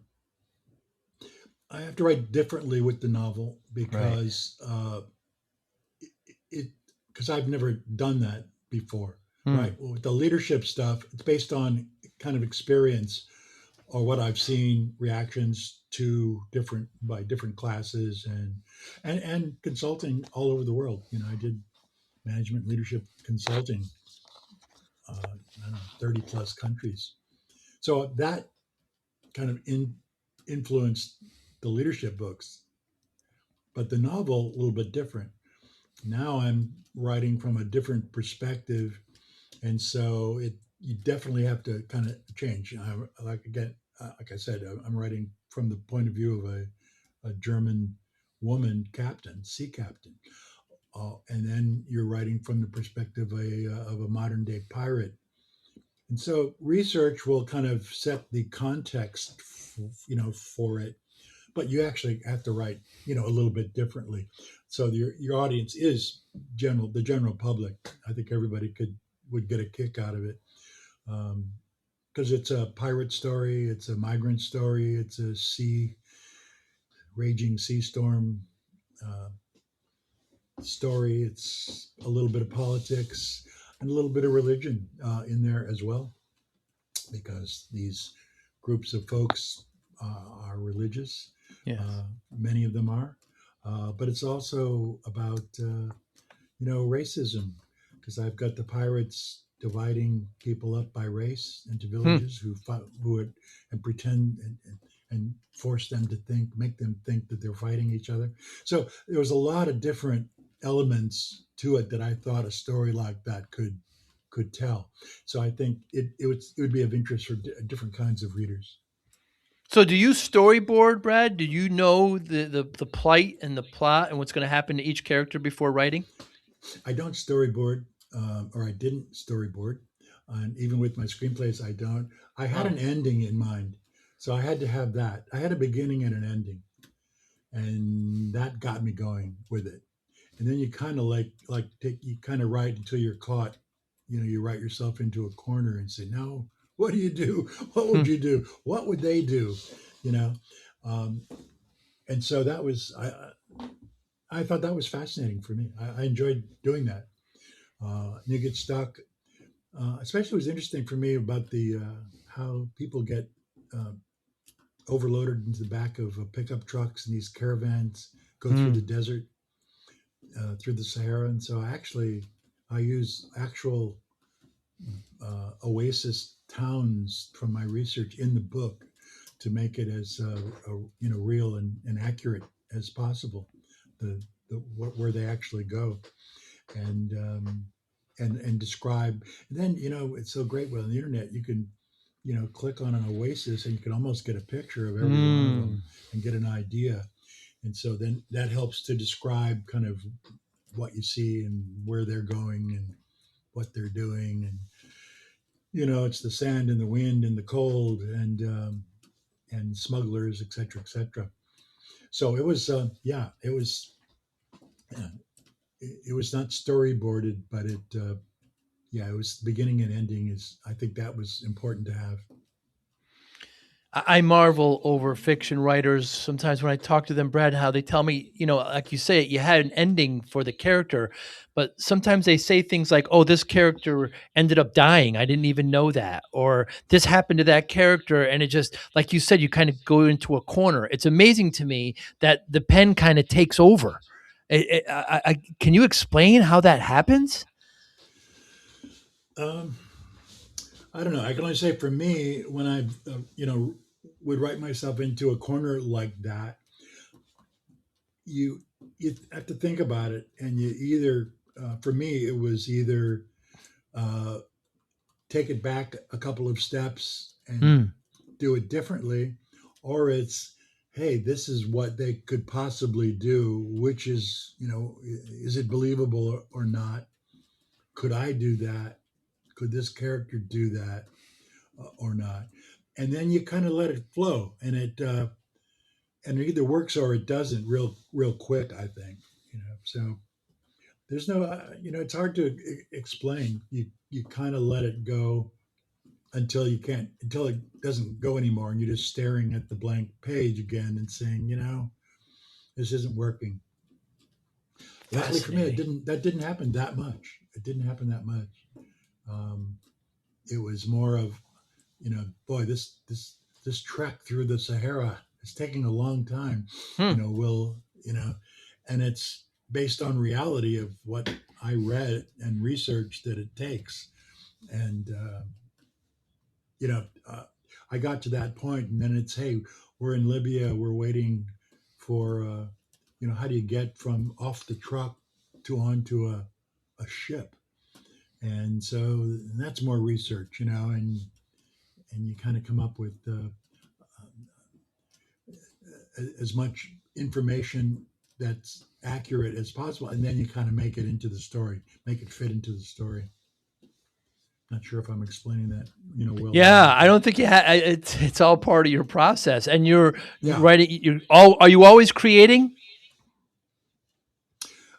I have to write differently with the novel Right. because it because I've never done that before. Hmm. Right. Well, with the leadership stuff, it's based on kind of experience or what I've seen reactions to different classes and consulting all over the world. I did management leadership consulting, I don't know, 30 plus countries. So that kind of influenced the leadership books, but the novel a little bit different. Now I'm writing from a different perspective, and so it you definitely have to kind of change. Like again, like I said, I'm writing from the point of view of a German woman captain, sea captain, and then you're writing from the perspective of a modern day pirate. And so research will kind of set the context, for it, but you actually have to write, a little bit differently. So your audience is the general public. I think everybody would get a kick out of it because it's a pirate story, it's a migrant story, it's a raging sea storm uh, story. It's a little bit of politics and a little bit of religion in there as well, because these groups of folks are religious. Yes. Uh, Many of them are, but it's also about racism, because I've got the pirates dividing people up by race into Hmm. villages who would and pretend and force them to make them think that they're fighting each other. So there was a lot of different elements to it that I thought a story like that could tell. So I think it would be of interest for different kinds of readers. So, do you storyboard, Brad? Do you know the plight and the plot and what's going to happen to each character before writing? I don't storyboard, or I didn't storyboard, and even with my screenplays, I don't. I had Oh. an ending in mind, so I had to have that. I had a beginning and an ending, and that got me going with it. And then you kind of you kind of write until you're caught. You write yourself into a corner and say, "No, what do you do? What would Hmm. you do? What would they do?" You know, um, and so I thought that was fascinating for me. I enjoyed doing that. You get stuck. Especially, it was interesting for me about the how people get uh, overloaded into the back of pickup trucks, and these caravans go through the Hmm. desert, through the Sahara. And so I use actual oasis towns from my research in the book to make it as real and accurate as possible. Where they actually go, and and describe. And then it's so great with the internet. You can click on an oasis and you can almost get a picture of every one of them Hmm. and get an idea. And so then that helps to describe kind of what you see and where they're going and what they're doing. And it's the sand and the wind and the cold, and and smugglers, etc., etc. So it was, yeah, uh, it was not storyboarded, but yeah, it was beginning and ending. Is I think that was important to have. I marvel over fiction writers sometimes when I talk to them, Brad, how they tell me, like you say, you had an ending for the character, but sometimes they say things like, oh, this character ended up dying. I didn't even know that. Or this happened to that character. And it just, like you said, you kind of go into a corner. It's amazing to me that the pen kind of takes over. Can you explain how that happens? Um, I don't know. I can only say for me, when I, would write myself into a corner like that, you you have to think about it, and you either, for me, it was either uh, take it back a couple of steps and Mm, do it differently, or it's, hey, this is what they could possibly do, which is, is it believable or not? Could I do that? Could this character do that or not? And then you kind of let it flow, and it either works or it doesn't real quick. I think, so there's no, it's hard to explain. You kind of let it go until it doesn't go anymore, and you're just staring at the blank page again and saying, this isn't working. Luckily for me, fascinating. that didn't happen that much. It didn't happen that much. Um, it was more of, boy, this trek through the Sahara is taking a long time. Hmm. Will, and it's based on reality of what I read and researched that it takes. And you know, uh, I got to that point, and then it's, hey, we're in Libya, we're waiting for, how do you get from off the truck to onto a ship? And so that's more research, and you kind of come up with as much information that's accurate as possible, and then you kind of make it into the story, make it fit into the story. Not sure if I'm explaining that, well Yeah, enough, I but don't think you had. It's all part of your process, and you're yeah. writing. You all are you always creating?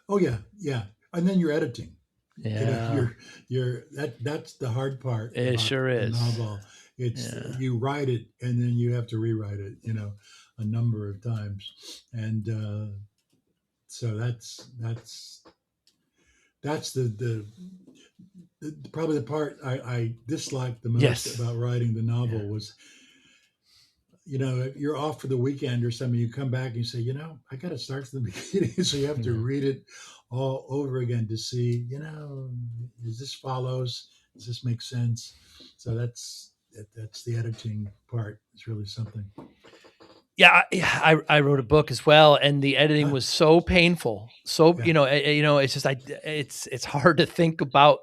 Oh yeah, yeah. And then you're editing. Yeah, That's the hard part it about sure the is. novel. It's, Yeah, you write it and then you have to rewrite it, a number of times, and so that's probably the part I disliked the most yes. about writing the Yeah. novel was, if you're off for the weekend or something, you come back and you say, I got to start from the beginning. So you have to Yeah. read it all over again to see, is this follows? Does this make sense? So that's the editing part. It's really something. Yeah, I wrote a book as well, and the editing Ah, was so painful. So yeah, it's just it's hard to think about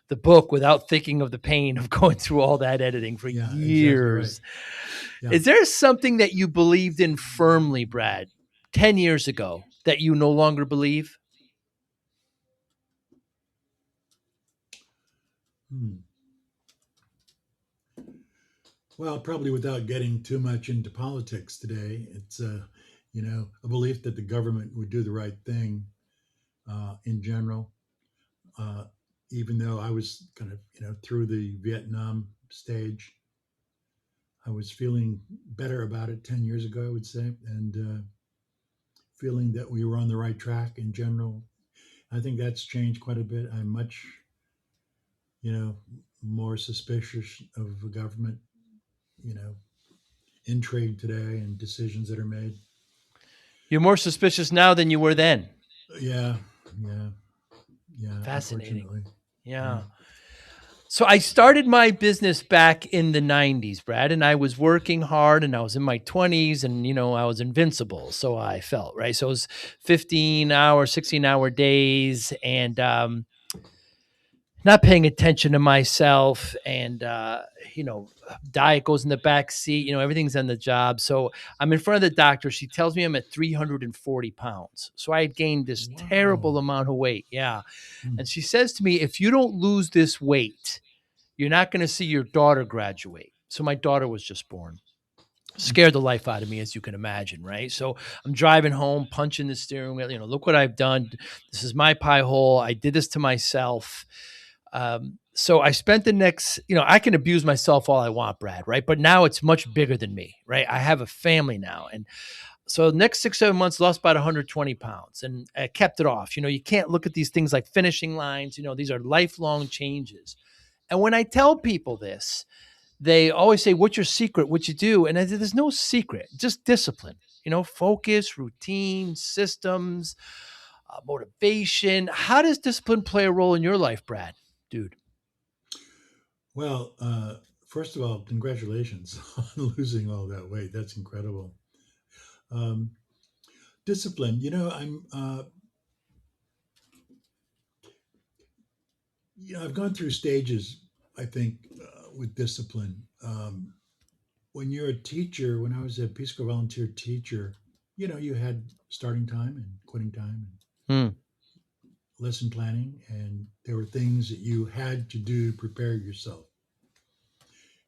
the book without thinking of the pain of going through all that editing for yeah, exactly right. years. Yeah. Is there something that you believed in firmly, Brad, 10 years ago that you no longer believe? Hmm. Well, probably without getting too much into politics today, it's a belief that the government would do the right thing in general. uh, Even though I was kind of, through the Vietnam stage, I was feeling better about it 10 years ago, I would say, and feeling that we were on the right track in general. I think that's changed quite a bit. I'm much, you know, more suspicious of the government, you know, intrigue today and decisions that are made. You're more suspicious now than you were then. Yeah, yeah, yeah, Fascinating. unfortunately. Yeah. Yeah. So I started my business back in the 90s, Brad, and I was working hard and I was in my 20s and I was invincible, so I felt, right? So it was 15-hour, 16-hour days and not paying attention to myself and diet goes in the back seat, everything's on the job. So I'm in front of the doctor. She tells me I'm at 340 pounds. So I had gained this terrible Wow. amount of weight. Yeah. Hmm. And she says to me, if you don't lose this weight, you're not going to see your daughter graduate. So my daughter was just born. Scared the life out of me, as you can imagine, right? So I'm driving home, punching the steering wheel. Look what I've done. This is my pie hole. I did this to myself. So I spent the next, I can abuse myself all I want, Brad, right? But now it's much bigger than me, right? I have a family now. And so the next 6, 7 months, lost about 120 pounds and I kept it off. You can't look at these things like finishing lines. These are lifelong changes. And when I tell people this, they always say, "What's your secret? What you do?" And there's no secret, just discipline. Focus, routine, systems, motivation. How does discipline play a role in your life, Brad? Dude. Well, first of all, congratulations on losing all that weight. That's incredible. Um, Discipline. I've gone through stages. I think with discipline. When you're a teacher, when I was a Peace Corps volunteer teacher, you had starting time and quitting time and Hmm. lesson planning, and there were things that you had to do to prepare yourself.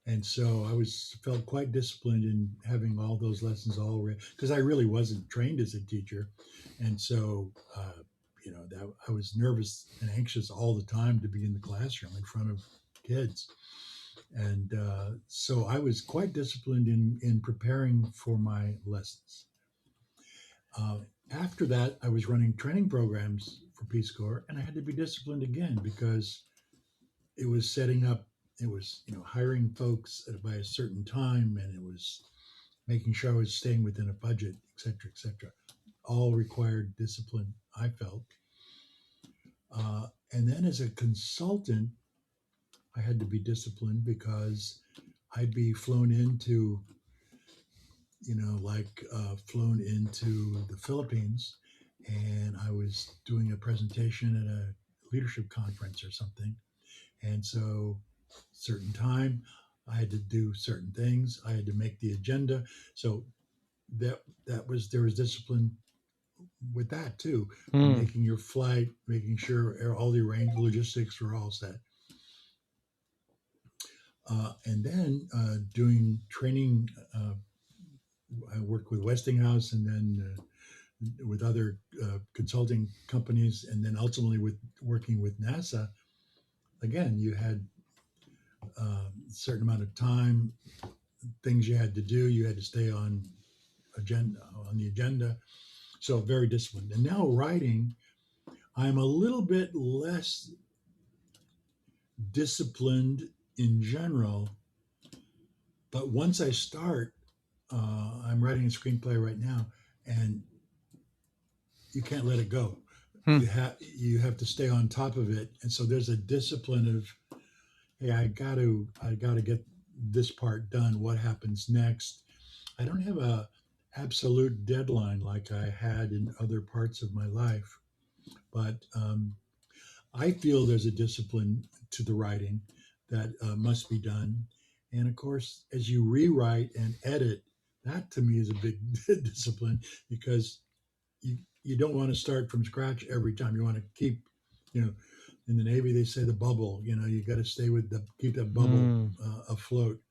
And so I was felt quite disciplined in having all those lessons already because I really wasn't trained as a teacher, and so that I was nervous and anxious all the time to be in the classroom in front of kids, and so I was quite disciplined in preparing for my lessons. Uh, After that, I was running training programs for Peace Corps, and I had to be disciplined again because it was setting up. It was hiring folks by a certain time, and it was making sure I was staying within a budget, et cetera, et cetera. All required discipline. I felt, and then as a consultant, I had to be disciplined because I'd be flown into flown into the Philippines, and I was doing a presentation at a leadership conference or something. And so, certain time, I had to do certain things. I had to make the agenda. So that was there was discipline with that too, Hmm. making your flight, making sure all the arranged logistics were all set, and then doing training. I worked with Westinghouse, and then with other consulting companies, and then ultimately with working with NASA. Again, you had a certain amount of time, things you had to do. You had to stay on the agenda. So very disciplined. And now writing, I'm a little bit less disciplined in general, but once I start, I'm writing a screenplay right now, and you can't let it go. Hmm. You have to stay on top of it, and so there's a discipline of, hey, I got to get this part done. What happens next? I don't have a absolute deadline like I had in other parts of my life, but I feel there's a discipline to the writing that must be done. And of course, as you rewrite and edit, that to me is a big discipline because you don't want to start from scratch every time. You want to you know, in the Navy they say the bubble. You got to stay with keep that bubble Hmm. afloat.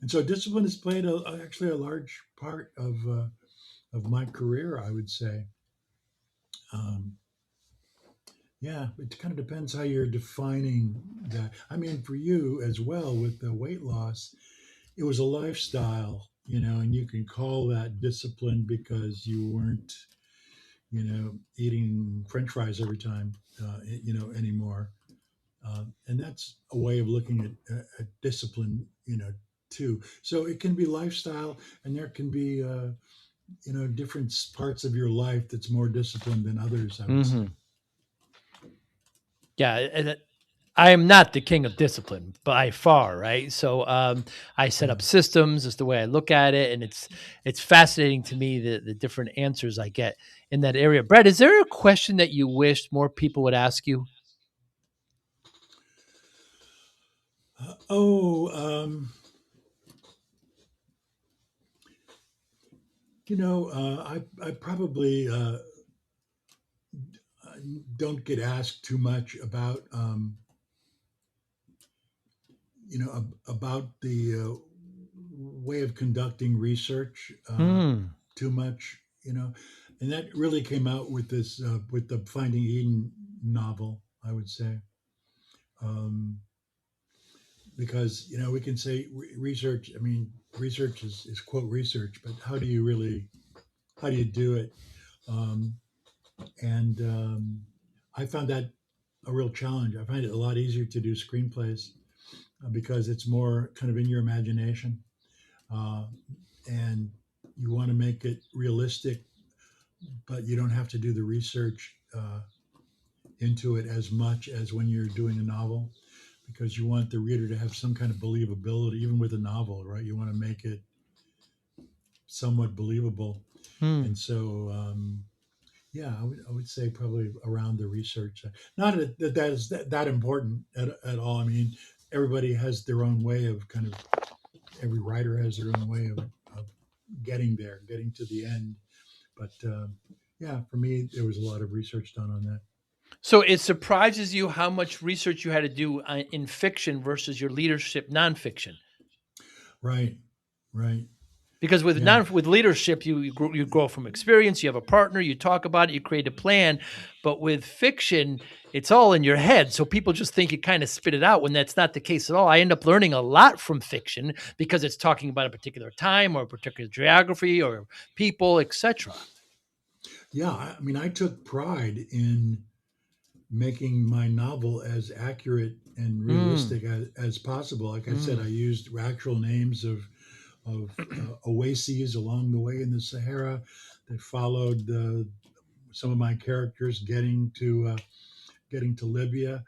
And so discipline has played actually a large part of my career, I would say. Um, Yeah, it kind of depends how you're defining that. I mean, for you as well with the weight loss, it was a lifestyle, and you can call that discipline because you weren't, eating French fries every time, anymore. And that's a way of looking at discipline, too. So it can be lifestyle, and there can be, different parts of your life that's more disciplined than others, I would say. Hmm. Yeah. I am not the king of discipline by far, right? So I set Yeah. up systems. Is the way I look at it, and it's fascinating to me the different answers I get in that area. Brad, is there a question that you wished more people would ask you? Oh, I probably don't get asked too much about about the way of conducting research Hmm. too much, and that really came out with this with the Finding Eden novel, I would say, um, because we can say research. I mean, research is quote research, but how do you do it? Um, and I found that a real challenge. I find it a lot easier to do screenplays because it's more kind of in your imagination, uh, and you want to make it realistic, but you don't have to do the research into it as much as when you're doing a novel, because you want the reader to have some kind of believability, even with a novel, right? You want to make it somewhat believable, Hmm. and so yeah, I would say probably around the research. Not that is that important at all. I mean, everybody has their own way of kind of every writer has their own way of getting there, getting to the end. But yeah, for me, there was a lot of research done on that. So it surprises you how much research you had to do in fiction versus your leadership nonfiction. Right, right, Because with yeah, with leadership, you grow from experience. You have a partner. You talk about it. You create a plan. But with fiction, it's all in your head. So people just think you kind of spit it out when that's not the case at all. I end up learning a lot from fiction because it's talking about a particular time or a particular geography or people, etc. yeah. I mean, I took pride in making my novel as accurate and Mm, realistic as possible. Like I said, I mm, used actual names of oases along the way in the Sahara that followed some of my characters getting to Libya.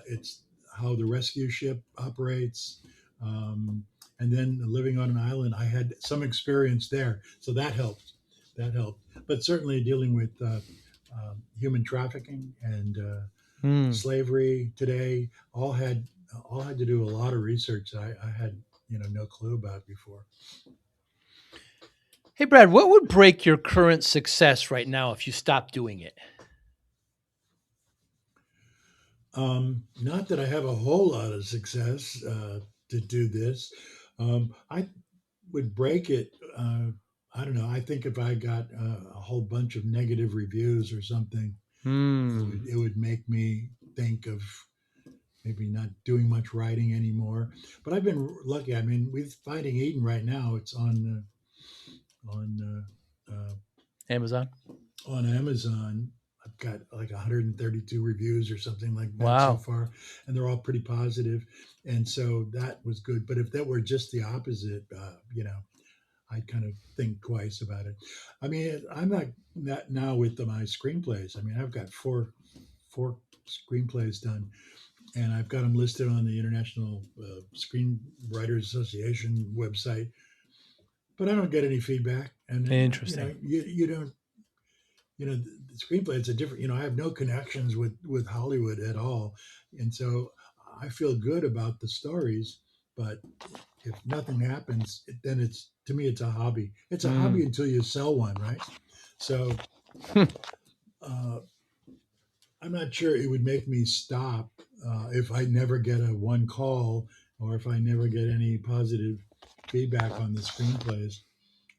It's how the rescue ship operates. Um, and then living on an island, I had some experience there, so that helped. That helped. But certainly dealing with human trafficking and mm. slavery today all had to do a lot of research that I had no clue about before. Hey, Brad, what would break your current success right now if you stopped doing it? Not that I have a whole lot of success to do this. I would break it. I don't know. I think if I got a whole bunch of negative reviews or something, Hmm. it would make me think of maybe not doing much writing anymore. But I've been lucky. I mean, with Finding Eden right now, it's Amazon. on Amazon. I've got like 132 reviews or something like that so Wow. far, and they're all pretty positive, and so that was good. But if that were just the opposite, I'd kind of think twice about it. I mean, I'm not that now with my screenplays. I mean, I've got four screenplays done, and I've got them listed on the International Screenwriters Association website. But I don't get any feedback, and then Interesting. you don't the screenplay. It's a different. I have no connections with Hollywood at all, and so I feel good about the stories, but if nothing happens, then it's to me it's a hobby. It's a hobby Mm. until you sell one, right? So uh, I'm not sure it would make me stop if I never get a one call or if I never get any positive feedback on the screenplays.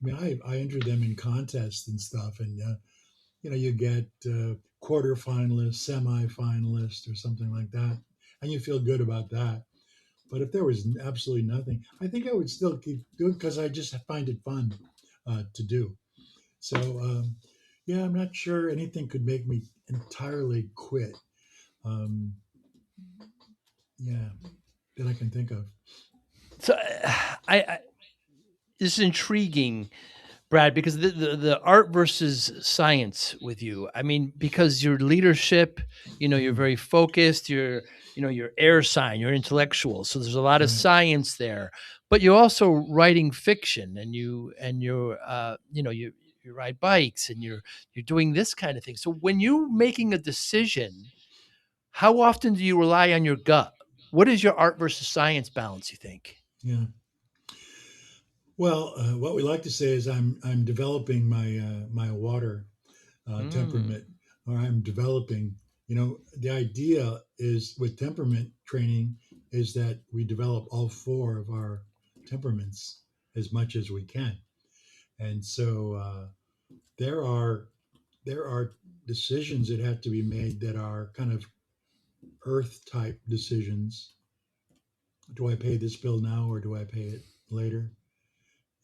I mean, I entered them in contests and stuff, and you get quarterfinalists, semifinalists, or something like that, and you feel good about that. But if there was absolutely nothing, I think I would still keep doing because I just find it fun to do. So yeah, I'm not sure anything could make me entirely quit. Um, yeah, that I can think of. So I this is intriguing, Brad, because the art versus science with you. I mean, because your leadership, you're Mm, very focused. You're air sign. You're intellectual. So there's a lot of right. science there. But you're also writing fiction, and you ride bikes, and you're doing this kind of thing. So when you're making a decision, how often do you rely on your gut? What is your art versus science balance, you think? Yeah. Well, what we like to say is I'm developing my water Mm, temperament, or I'm developing. The idea is with temperament training is that we develop all four of our temperaments. as much as we can. And so there are there are decisions that have to be made that are kind of earth type decisions. Do I pay this bill now or do I pay it later?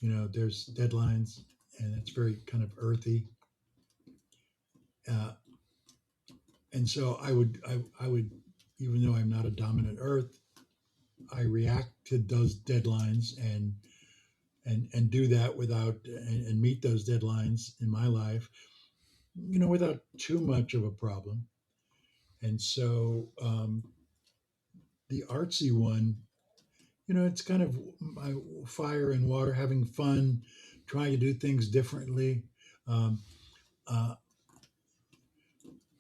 There's deadlines, and it's very kind of earthy. Uh, and so I would, even though I'm not a dominant earth, I react to those deadlines and do that without and meet those deadlines in my life, without too much of a problem. And so the artsy one, it's kind of my fire and water, having fun, trying to do things differently. Um, uh,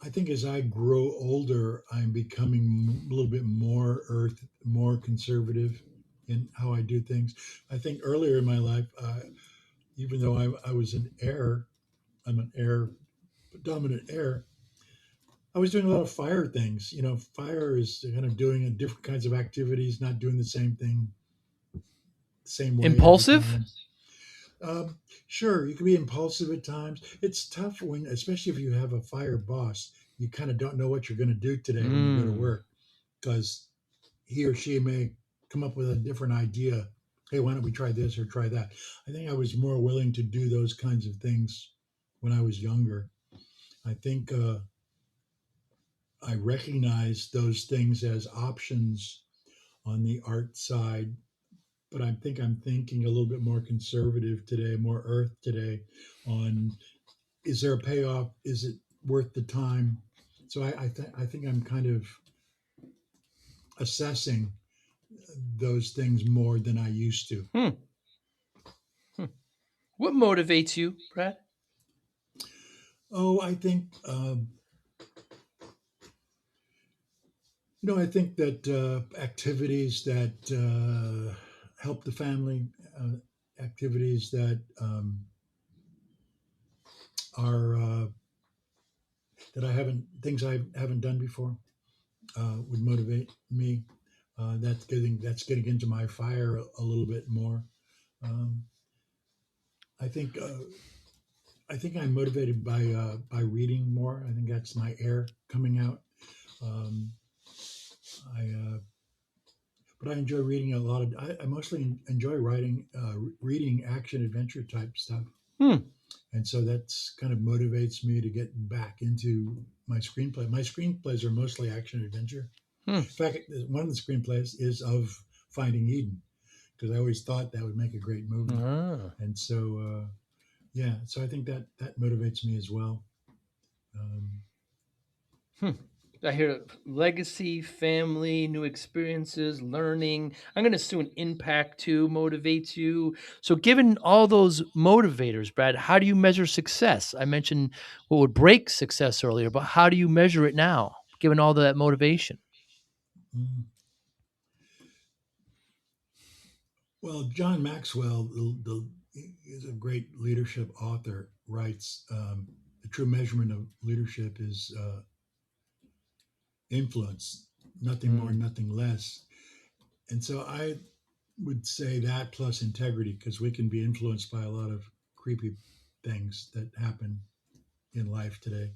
I think as I grow older, I'm becoming a little bit more earth, more conservative in how I do things. I think earlier in my life, even though I was an air, I'm an air, dominant air, I was doing a lot of fire things. Fire is kind of doing different kinds of activities, not doing the same thing, the same way every Impulsive? time. Um, sure, you can be impulsive at times. It's tough when, especially if you have a fire boss, you kind of don't know what you're going to do today when you go to Mm. work because he or she may come up with a different idea. Hey, why don't we try this or try that? I think I was more willing to do those kinds of things when I was younger. I think I recognized those things as options on the art side, but I think I'm thinking a little bit more conservative today, more earth today on, is there a payoff? Is it worth the time? So I think I'm kind of assessing those things more than I used to. Hmm. What motivates you, Brad? Oh, I think I think that activities that help the family, activities that are that I haven't things I haven't done before would motivate me. That's getting into my fire a little bit more. Um, I think I'm motivated by reading more. I think that's my air coming out. Um, I but I enjoy reading a lot of. I mostly enjoy reading action adventure type stuff, Hmm. and so that's kind of motivates me to get back into my screenplay. My screenplays are mostly action adventure. Hmm. In fact, one of the screenplays is of Finding Eden because I always thought that would make a great movie, Ah. and so yeah, so I think that motivates me as well. Um, Hmm. I hear legacy, family, new experiences, learning. I'm going to assume impact too motivates you. So, given all those motivators, Brad, how do you measure success? I mentioned what would break success earlier, but how do you measure it now, given all that motivation? mm. Well, John Maxwell, is a great leadership author, writes the true measurement of leadership is influence, nothing more, Mm. nothing less. And so I would say that plus integrity, because we can be influenced by a lot of creepy things that happen in life today.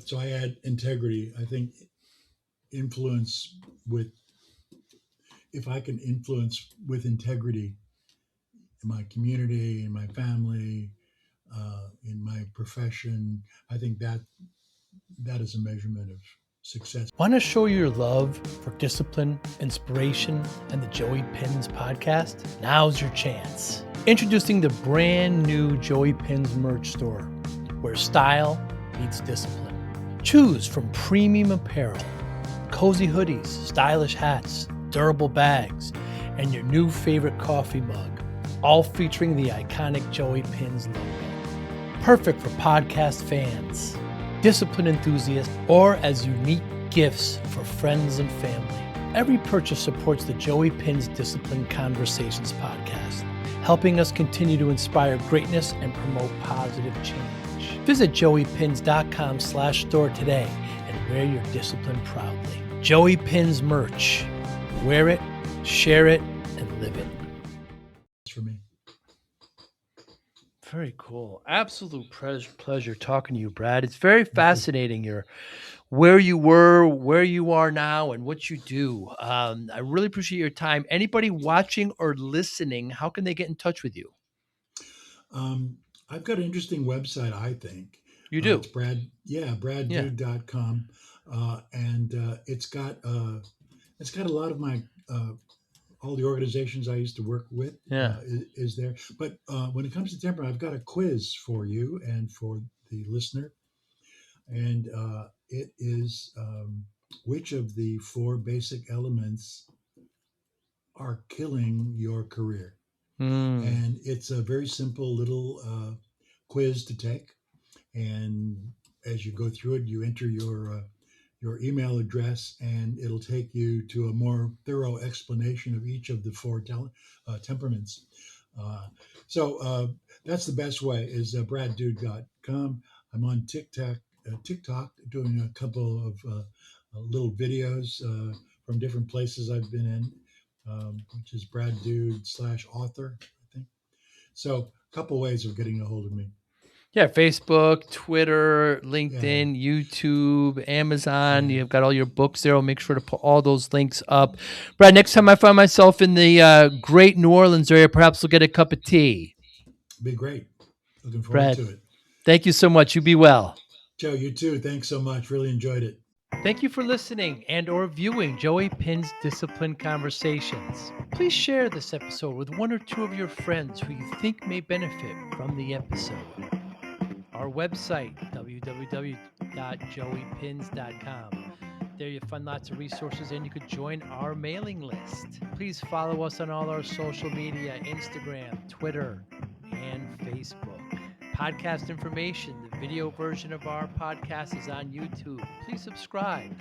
So I add integrity. I think influence with, if I can influence with integrity in my community, in my family, in my profession, I think that is a measurement of success. Want to show your love for discipline, inspiration, and the Joey Pinz podcast? Now's your chance. Introducing the brand new Joey Pinz merch store, where style meets discipline. Choose from premium apparel, cozy hoodies, stylish hats, durable bags, and your new favorite coffee mug, all featuring the iconic Joey Pinz logo. Perfect for podcast fans, discipline enthusiasts, or as unique gifts for friends and family. Every purchase supports the Joey Pinz Discipline Conversations podcast, helping us continue to inspire greatness and promote positive change. Visit joeypins.com/store today and wear your discipline proudly. Joey Pinz merch. Wear it, share it, and live it. for me. Very cool. Absolute pleasure talking to you, Brad. It's very Me too. fascinating. Where you were, where you are now, and what you do. I really appreciate your time. Anybody watching or listening, how can they get in touch with you? Um, I've got an interesting website, I think. You It's do. Yeah. braddude.com. And it's got a lot of my, all the organizations I used to work with Yeah. is there. But when it comes to temperament, I've got a quiz for you and for the listener. And it is which of the four basic elements are killing your career? Mm. And it's a very simple little quiz to take. And as you go through it, you enter your email address, and it'll take you to a more thorough explanation of each of the four temperaments. Uh, so that's the best way is braddude.com. I'm on TikTok doing a couple of little videos from different places I've been in, which is Brad Dude / author, I think. So a couple ways of getting a hold of me. Yeah, Facebook, Twitter, Yeah, LinkedIn, YouTube, Amazon. yeah, You've got all your books there. I'll make sure to put all those links up. Brad, next time I find myself in the great New Orleans area, perhaps we'll get a cup of tea. be great. Looking forward Brad, to it. thank you so much. You be well. Joe, you too. Thanks so much. Really enjoyed it. Thank you for listening and or viewing Joey Pinz Discipline Conversations. Please share this episode with one or two of your friends who you think may benefit from the episode. Our website, www.joeypins.com. There you'll find lots of resources and you could join our mailing list. Please follow us on all our social media, Instagram, Twitter, and Facebook. Podcast information, the video version of our podcast is on YouTube. Please subscribe.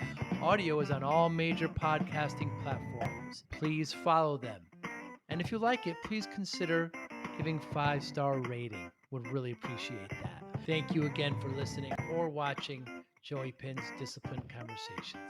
Audio is on all major podcasting platforms. Please follow them. And if you like it, please consider giving 5-star rating. Would really appreciate that. Thank you again for listening or watching Joey Pin's Discipline Conversations.